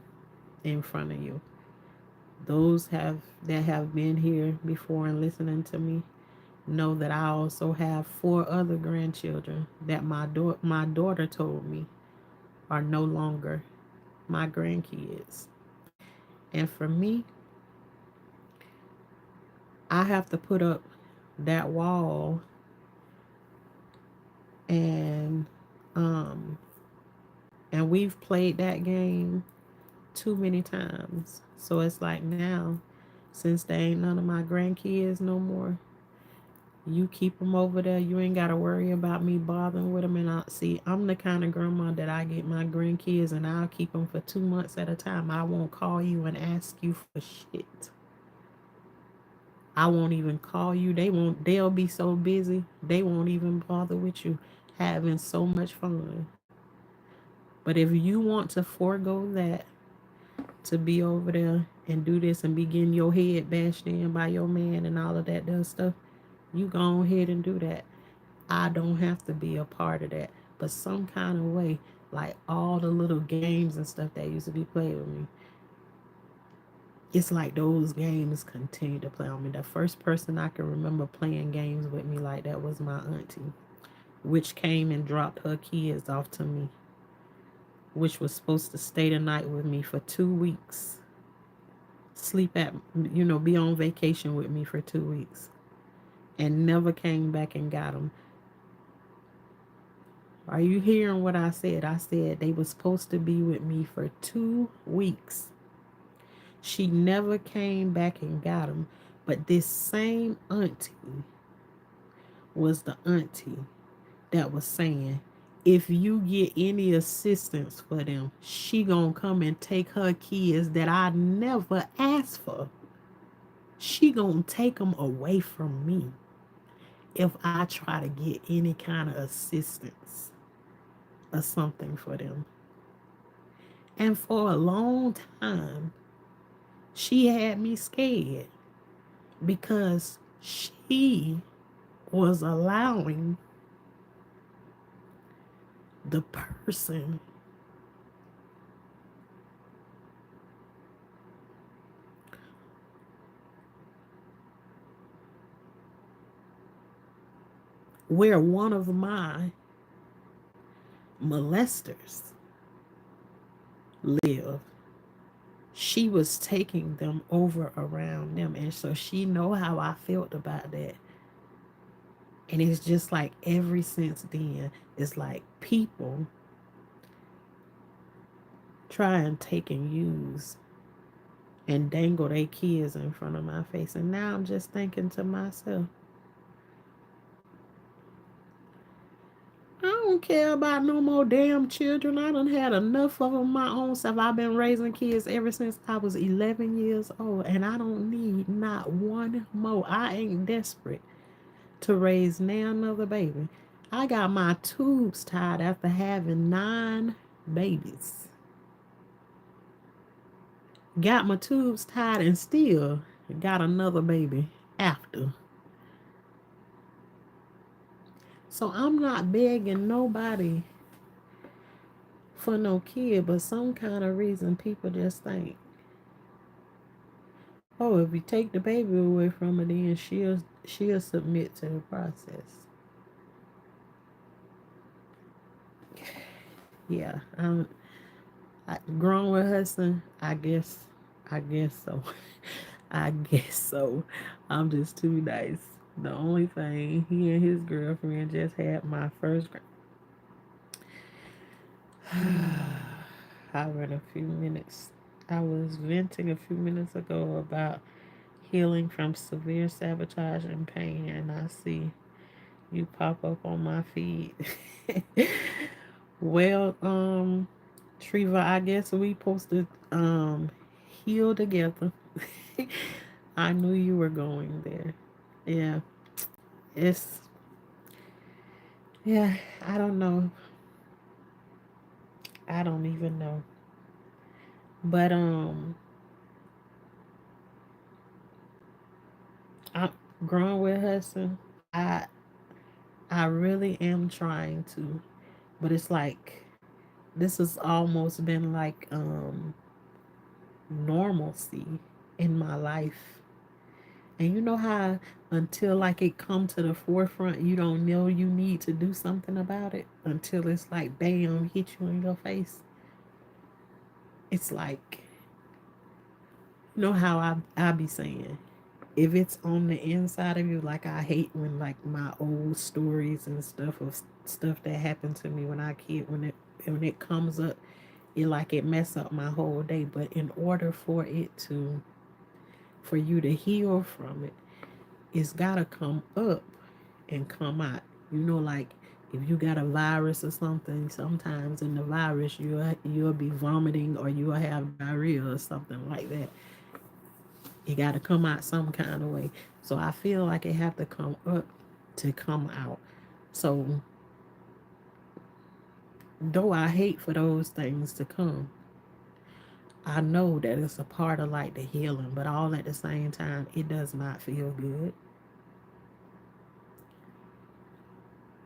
Speaker 1: in front of you. Those that have been here before and listening to me know that I also have 4 other grandchildren that my daughter told me are no longer my grandkids. And for me, I have to put up that wall and um we've played that game too many times. So it's like now, since they ain't none of my grandkids no more, you keep them over there. You ain't got to worry about me bothering with them. And I see, I'm the kind of grandma that I get my grandkids and I'll keep them for 2 months at a time. I won't call you and ask you for shit. I won't even call you. They'll be so busy. They won't even bother with you having so much fun. But if you want to forego that to be over there and do this and be getting your head bashed in by your man and all of that other stuff, you go ahead and do that. I don't have to be a part of that. But some kind of way, like all the little games and stuff that used to be played with me, it's like those games continue to play on me. The first person I can remember playing games with me like that was my auntie, which came and dropped her kids off to me, which was supposed to stay the night with me for 2 weeks, sleep at, be on vacation with me for 2 weeks, and never came back and got them. Are you hearing what I said? I said they were supposed to be with me for 2 weeks. She never came back and got them. But this same auntie was the auntie that was saying, if you get any assistance for them, she gonna come and take her kids that I never asked for. She gonna take them away from me if I try to get any kind of assistance or something for them. And for a long time, she had me scared because she was allowing the person where one of my molesters lived. She was taking them over around them, and so she know how I felt about that. And it's just like ever since then, it's like people try and take and use and dangle their kids in front of my face. And now I'm just thinking to myself, I don't care about no more damn children. I done had enough of them my own self. I've been raising kids ever since I was 11 years old, and I don't need not one more. I ain't desperate to raise now another baby. I got my tubes tied after having 9 babies. Got my tubes tied and still got another baby after. So I'm not begging nobody for no kid, but some kind of reason people just think, oh, if we take the baby away from her, then she'll submit to the process. Yeah, grown with husband. I guess so. I guess so. I'm just too nice. The only thing, he and his girlfriend just had my first. I read a few minutes. I was venting a few minutes ago about healing from severe sabotage and pain, and I see you pop up on my feed. Well, Treva, I guess we supposed to heal together. I knew you were going there. Yeah, it's yeah. I don't know. I don't even know. But I'm growing with Hudson. I really am trying to, but it's like this has almost been like normalcy in my life. And you know how until like it come to the forefront, you don't know you need to do something about it until it's like bam, hit you in your face. It's like you know how I be saying if it's on the inside of you, like I hate when like my old stories and stuff of stuff that happened to me when I kid when it comes up, it like it mess up my whole day. But in order for you to heal from it, it's gotta come up and come out. You know, like if you got a virus or something, sometimes in the virus you'll be vomiting or you'll have diarrhea or something like that. It got to come out some kind of way. So I feel like it have to come up to come out. So though I hate for those things to come, I know that it's a part of like the healing, but all at the same time, it does not feel good.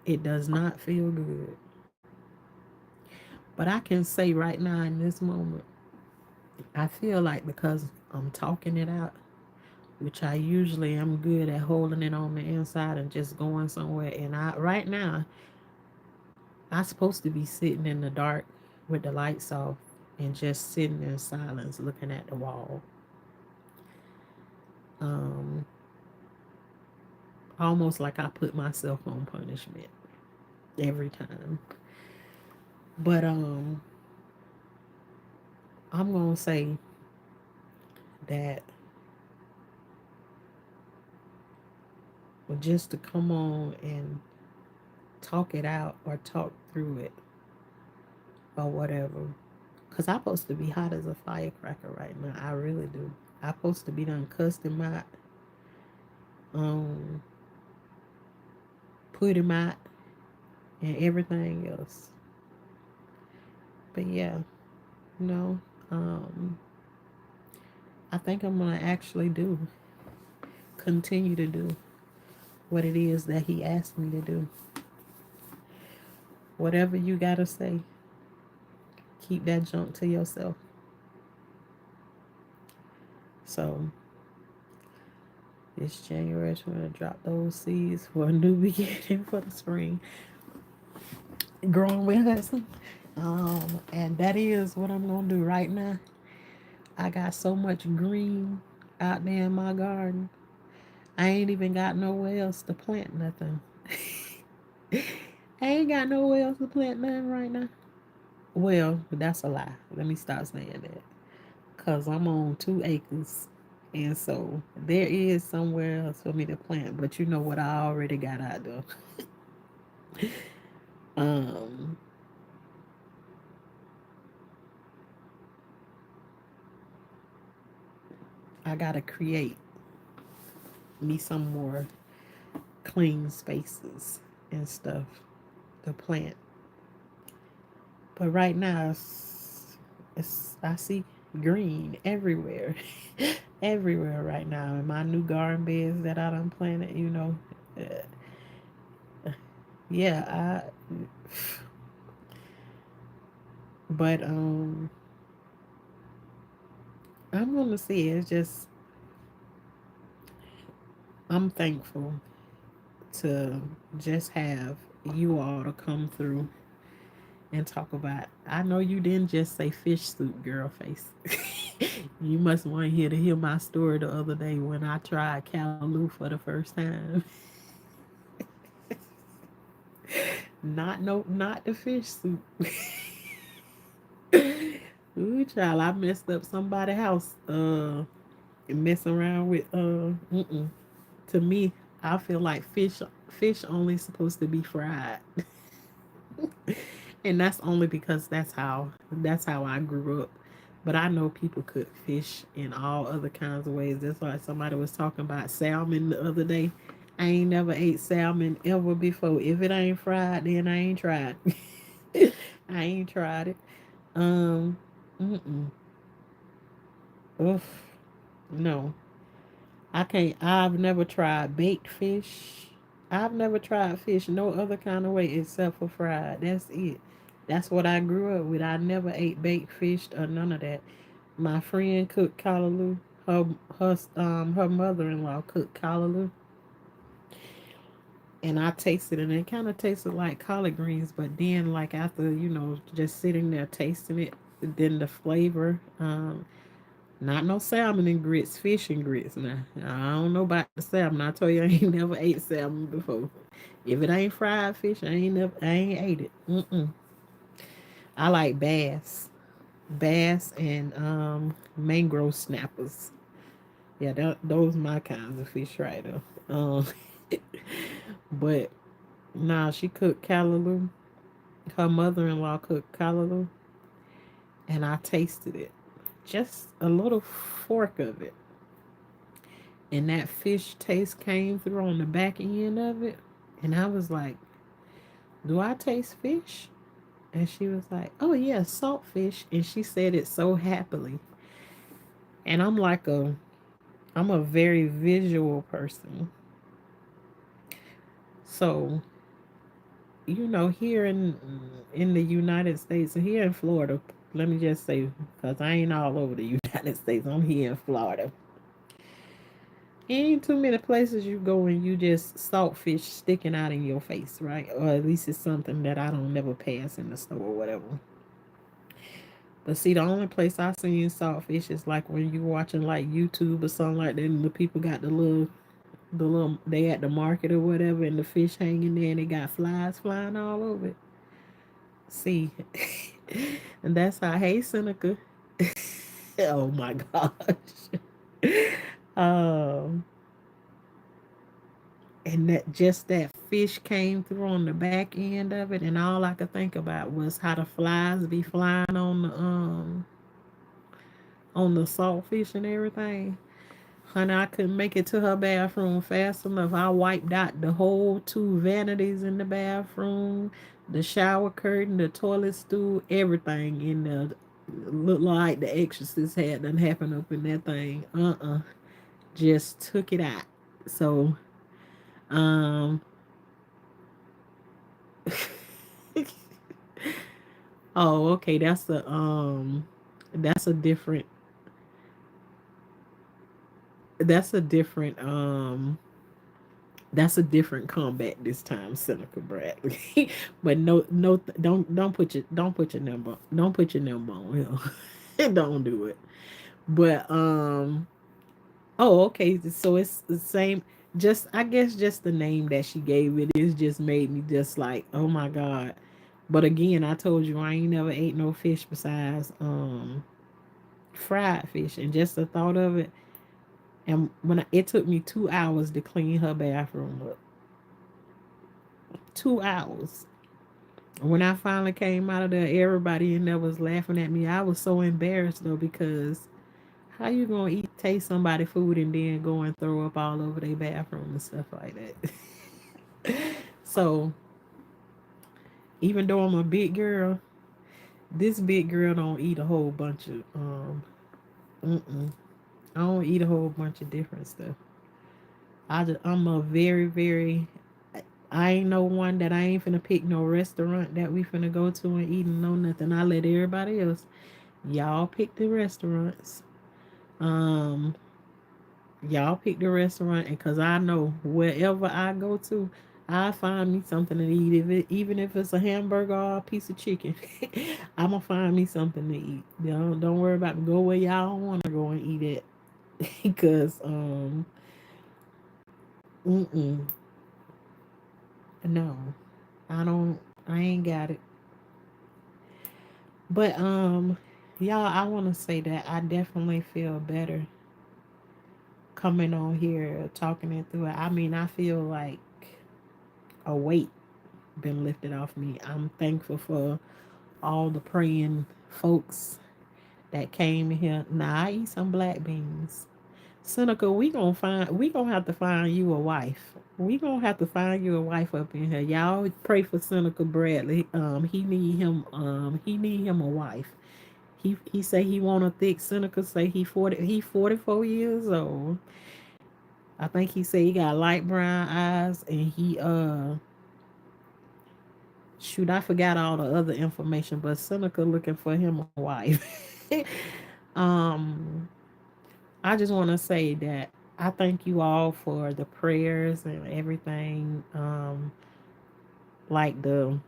Speaker 1: It does not feel good. But I can say right now in this moment, I feel like because I'm talking it out, which I usually am good at holding it on the inside and just going somewhere. And I right now I'm supposed to be sitting in the dark with the lights off and just sitting in silence looking at the wall. Um, Almost like I put myself on punishment every time. But I'm gonna say that just to come on and talk it out or talk through it or whatever. Cause I'm supposed to be hot as a firecracker right now. I really do. I'm supposed to be done cussed him out, um, put him out, and everything else. But yeah, no. Um, I think I'm gonna actually continue to do what it is that he asked me to do. Whatever you gotta say, keep that junk to yourself. So this January, I'm gonna drop those seeds for a new beginning for the spring. Growing with hustle. And that is what I'm gonna do right now. I got so much green out there in my garden. I ain't even got nowhere else to plant nothing. I ain't got nowhere else to plant nothing right now. Well, that's a lie. Let me stop saying that. Because I'm on 2 acres. And so there is somewhere else for me to plant. But you know what I already got out there. um, I got to create me some more clean spaces and stuff to plant. But right now, it's I see green everywhere, everywhere right now. In my new garden beds that I done planted, yeah, but I'm gonna say it's just I'm thankful to just have you all to come through and talk about. I know you didn't just say fish soup, girl face. You must want here to hear my story the other day when I tried callaloo for the first time. Not the fish soup. Ooh, child, I messed up somebody's house. Messing around with To me, I feel like fish only supposed to be fried. And that's only because that's how I grew up. But I know people cook fish in all other kinds of ways. That's why somebody was talking about salmon the other day. I ain't never ate salmon ever before. If it ain't fried, then I ain't tried. I ain't tried it. Um, mm-mm. Oof. No, I can't. I've never tried baked fish. I've never tried fish no other kind of way except for fried. That's it. That's what I grew up with. I never ate baked fish or none of that. My friend cooked callaloo. Her mother-in-law cooked callaloo, and I tasted it, and it kind of tasted like collard greens. But then, like after just sitting there tasting it, then the flavor. Not no salmon and grits, fish and grits. Now I don't know about the salmon. I told you I ain't never ate salmon before. If it ain't fried fish, I ain't ate it. I like bass and mangrove snappers. Yeah, those my kinds of fish right there. But nah, she cooked callaloo. Her mother-in-law cooked callaloo, and I tasted it. Just a little fork of it, and that fish taste came through on the back end of it, and I was like, do I taste fish? And she was like, oh yeah, saltfish. And she said it so happily. And I'm a very visual person. So here in the United States, here in Florida, let me just say, because I ain't all over the United States, I'm here in Florida. Ain't too many places you go and you just saltfish sticking out in your face, right? Or at least it's something that I don't never pass in the store or whatever. But see, the only place I seen saltfish is like when you watching like YouTube or something like that, and the people got the little they at the market or whatever, and the fish hanging there, and they got flies flying all over it. See, and that's how. Hey, Seneca. Oh my gosh. Um, and that fish came through on the back end of it, and all I could think about was how the flies be flying on the saltfish and everything. Honey, I couldn't make it to her bathroom fast enough. I wiped out the whole two vanities in the bathroom, the shower curtain, the toilet stool, everything in there. Looked like the exorcist had done happened up in that thing. Just took it out. So, um, oh, okay, that's a different, that's a different, that's a different combat this time, Seneca Bradley. But no, no, don't put your number on him. Don't do it. But oh, okay. So it's the same. Just I guess just the name that she gave it is just made me just like, oh my god. But again, I told you I ain't never ate no fish besides fried fish, and just the thought of it. And it took me 2 hours to clean her bathroom up. 2 hours. When I finally came out of there, everybody in there was laughing at me. I was so embarrassed though, because how you gonna taste somebody food and then go and throw up all over their bathroom and stuff like that? So even though I'm a big girl, this big girl don't eat a whole bunch of mm-mm. I don't eat a whole bunch of different stuff. I'm a very, very, I ain't no one that I ain't finna pick no restaurant that we finna go to and eat and no nothing. I let everybody else, y'all pick the restaurants. Um, y'all pick the restaurant, and cause I know wherever I go to, I find me something to eat. If it, even if it's a hamburger or a piece of chicken, I'ma find me something to eat. Don't worry about go where y'all want to go and eat it, because mm-mm, no, I don't. I ain't got it. But y'all, I want to say that I definitely feel better coming on here talking it through. I mean, I feel like a weight been lifted off me. I'm thankful for all the praying folks that came here. Now I eat some black beans. Seneca, we gonna have to find you a wife. We gonna have to find you a wife up in here. Y'all pray for Seneca Bradley. He need him a wife. He say he want a thick. Seneca say he 44 years old. I think he say he got light brown eyes, and he shoot, I forgot all the other information, but Seneca looking for him a wife. um, I just want to say that I thank you all for the prayers and everything. Like the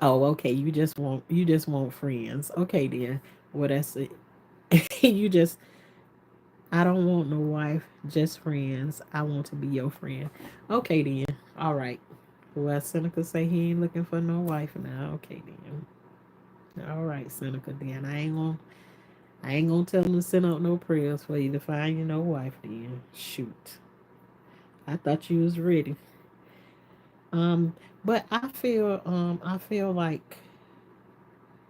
Speaker 1: oh, okay, you just want friends. Okay, then. Well, that's it. You just I don't want no wife, just friends. I want to be your friend. Okay, then. All right. Well, Seneca say he ain't looking for no wife now. Okay, then. All right, Seneca. Then I ain't gonna tell him to send out no prayers for you to find you no wife. Then shoot, I thought you was ready. Um, but I feel like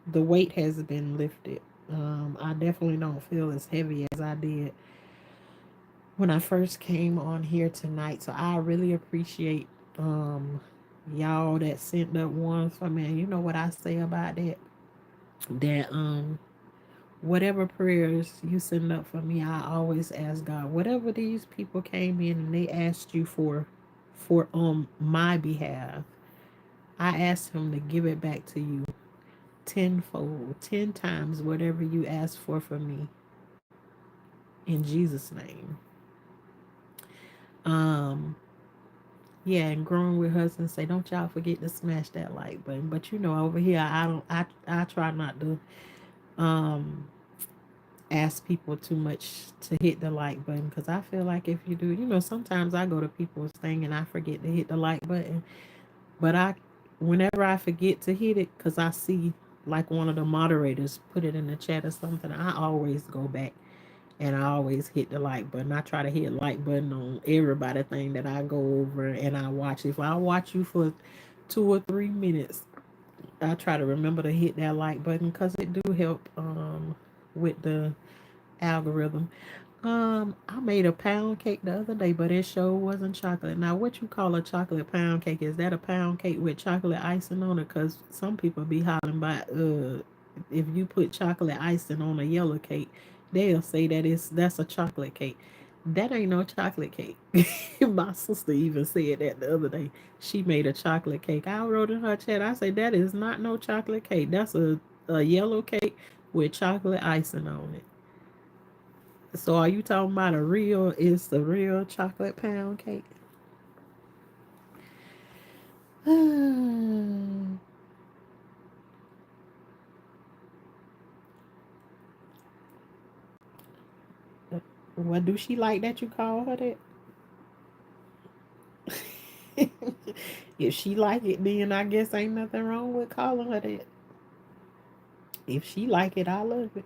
Speaker 1: the weight has been lifted. I definitely don't feel as heavy as I did when I first came on here tonight. So I really appreciate um y'all that sent up ones for me. And you know what I say about that? That whatever prayers you send up for me, I always ask God, whatever these people came in and they asked you for on my behalf, I ask him to give it back to you tenfold, 10 times whatever you ask for me in Jesus' name. Um, yeah, and growing with husbands say, don't y'all forget to smash that like button. But you know, over here, I don't. I try not to um ask people too much to hit the like button, because I feel like if you do, you know, sometimes I go to people's thing and I forget to hit the like button. But whenever I forget to hit it, because I see like one of the moderators put it in the chat or something, I always go back and I always hit the like button. I try to hit like button on everybody thing that I go over and I watch. If I watch you for 2 or 3 minutes, I try to remember to hit that like button, because it do help with the algorithm. I made a pound cake the other day, but it sure wasn't chocolate. Now, what you call a chocolate pound cake? Is that a pound cake with chocolate icing on it? Cause some people be hollering about if you put chocolate icing on a yellow cake, they'll say that's a chocolate cake. That ain't no chocolate cake. My sister even said that the other day. She made a chocolate cake. I wrote in her chat. I said that is not no chocolate cake. That's a yellow cake with chocolate icing on it. So are you talking about is the real chocolate pound cake? What do she like that you call her that? If she like it, then I guess ain't nothing wrong with calling her that. If she like it, I love it.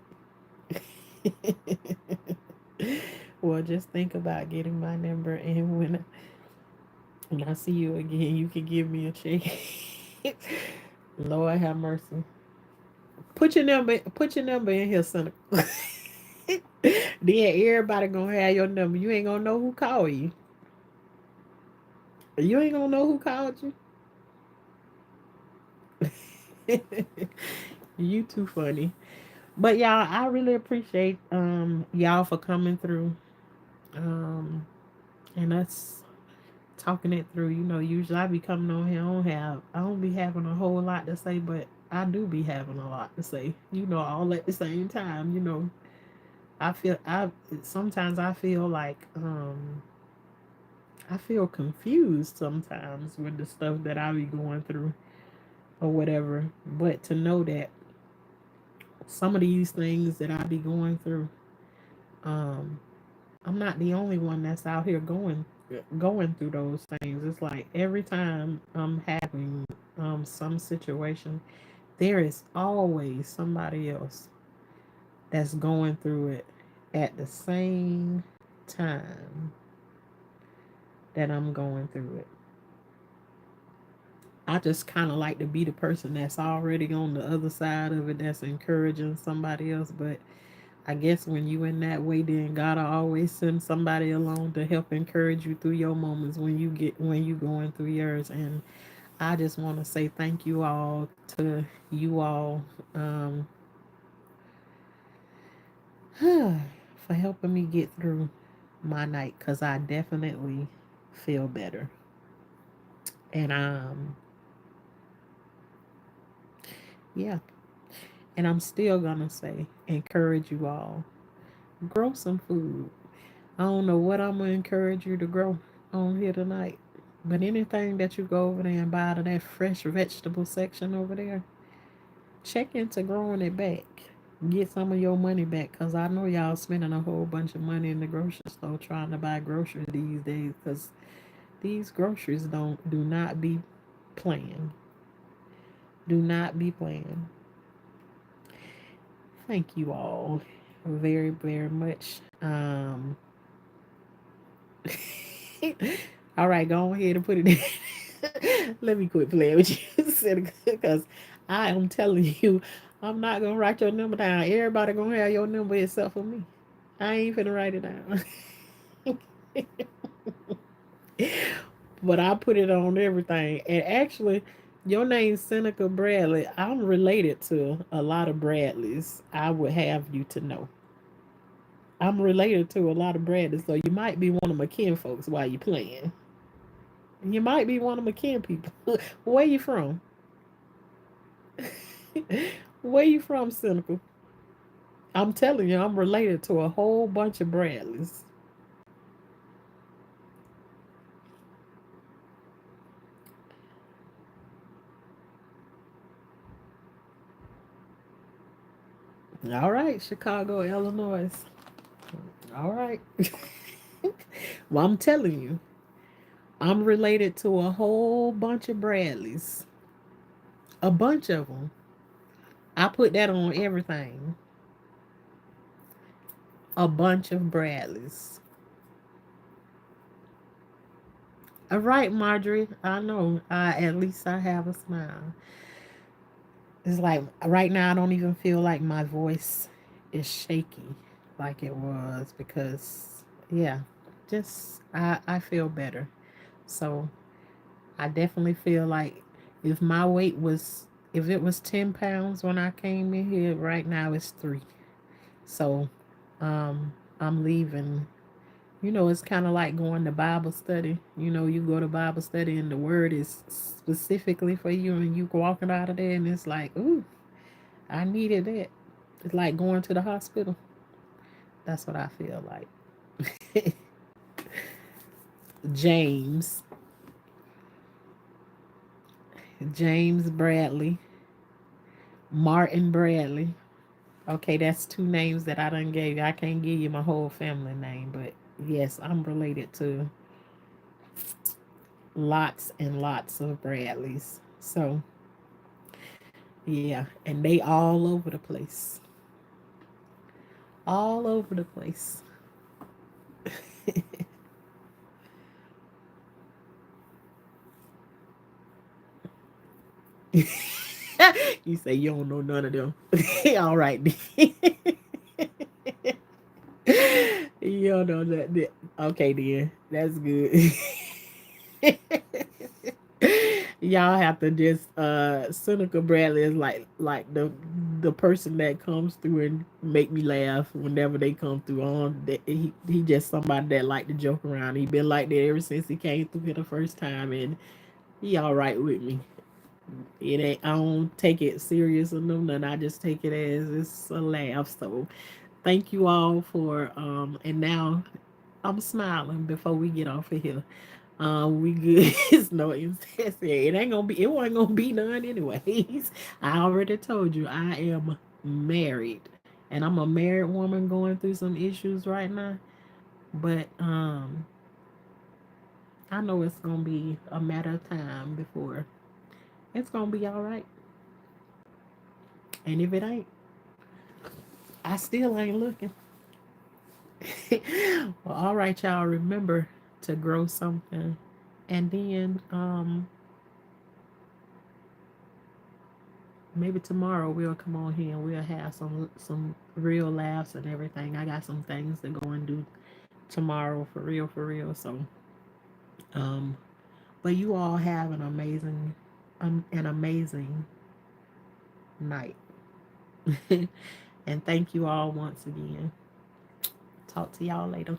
Speaker 1: Well, just think about getting my number, and when I see you again, you can give me a check. Lord have mercy. Put your number in here, son. Then everybody gonna have your number. You ain't gonna know who called you. You ain't gonna know who called you. You too funny. But y'all, I really appreciate y'all for coming through. Um and us talking it through. Usually I be coming on here, I don't be having a whole lot to say, but I do be having a lot to say. All at the same time. I feel I sometimes I feel confused sometimes with the stuff that I be going through or whatever. But to know that some of these things that I be going through, um, I'm not the only one that's out here going through those things. It's like every time I'm having some situation, there is always somebody else that's going through it at the same time that I'm going through it. I just kind of like to be the person that's already on the other side of it, that's encouraging somebody else. But I guess when you in that way, then God will always send somebody along to help encourage you through your moments when you going through yours. And I just want to say thank you all to you all, um, for helping me get through my night, because I definitely feel better. And yeah, and I'm still gonna say encourage you all. Grow some food. I don't know what I'm gonna encourage you to grow on here tonight, but anything that you go over there and buy out of that fresh vegetable section over there, check into growing it back. Get some of your money back, cause I know y'all spending a whole bunch of money in the grocery store trying to buy groceries these days. Cause these groceries do not be playing. Do not be playing. Thank you all very, very much. All right, go ahead and put it in. Let me quit playing with you, because I am telling you, I'm not gonna write your number down. Everybody gonna have your number except for me. I ain't finna write it down. But I put it on everything. And actually, your name's Seneca Bradley. I'm related to a lot of Bradleys. I would have you to know. I'm related to a lot of Bradleys, so you might be one of my kin folks while you playing. You might be one of my kin people. Where you from? Where you from, Cynical? I'm telling you, I'm related to a whole bunch of Bradleys. All right, Chicago, Illinois. All right. Well, I'm telling you, I'm related to a whole bunch of Bradleys. A bunch of them. I put that on everything. A bunch of Bradleys. All right, Marjorie. I know. At least I have a smile. It's like right now, I don't even feel like my voice is shaky like it was, because, yeah, just I feel better. So I definitely feel like if my weight was, if it was 10 pounds when I came in here, right now it's 3. So I'm leaving. It's kind of like going to Bible study. You go to Bible study and the word is specifically for you, and you walking out of there and it's like, ooh, I needed that. It's like going to the hospital. That's what I feel like. James. James Bradley. Martin Bradley. Okay, that's 2 names that I done gave you. I can't give you my whole family name, but yes, I'm related to lots and lots of Bradleys. So, yeah, and they all over the place. All over the place. You say you don't know none of them. All right. You don't know that. Okay, then. That's good. Y'all have to just Seneca Bradley is like the person that comes through and make me laugh whenever they come through on that he just somebody that like to joke around. He been like that ever since he came through here the first time, and he all right with me. It ain't, I don't take it serious or nothing. I just take it as it's a laugh. So thank you all for and now I'm smiling before we get off of here. We good. It's no incest. It ain't gonna be. It wasn't gonna be none anyways. I already told you I am married, and I'm a married woman going through some issues right now. But I know it's gonna be a matter of time before it's gonna be all right. And if it ain't, I still ain't looking. Well, all right, y'all. Remember to grow something, and then maybe tomorrow we'll come on here and we'll have some real laughs and everything. I got some things to go and do tomorrow for real, for real. So, um, but you all have an amazing night, and thank you all once again. Talk to y'all later.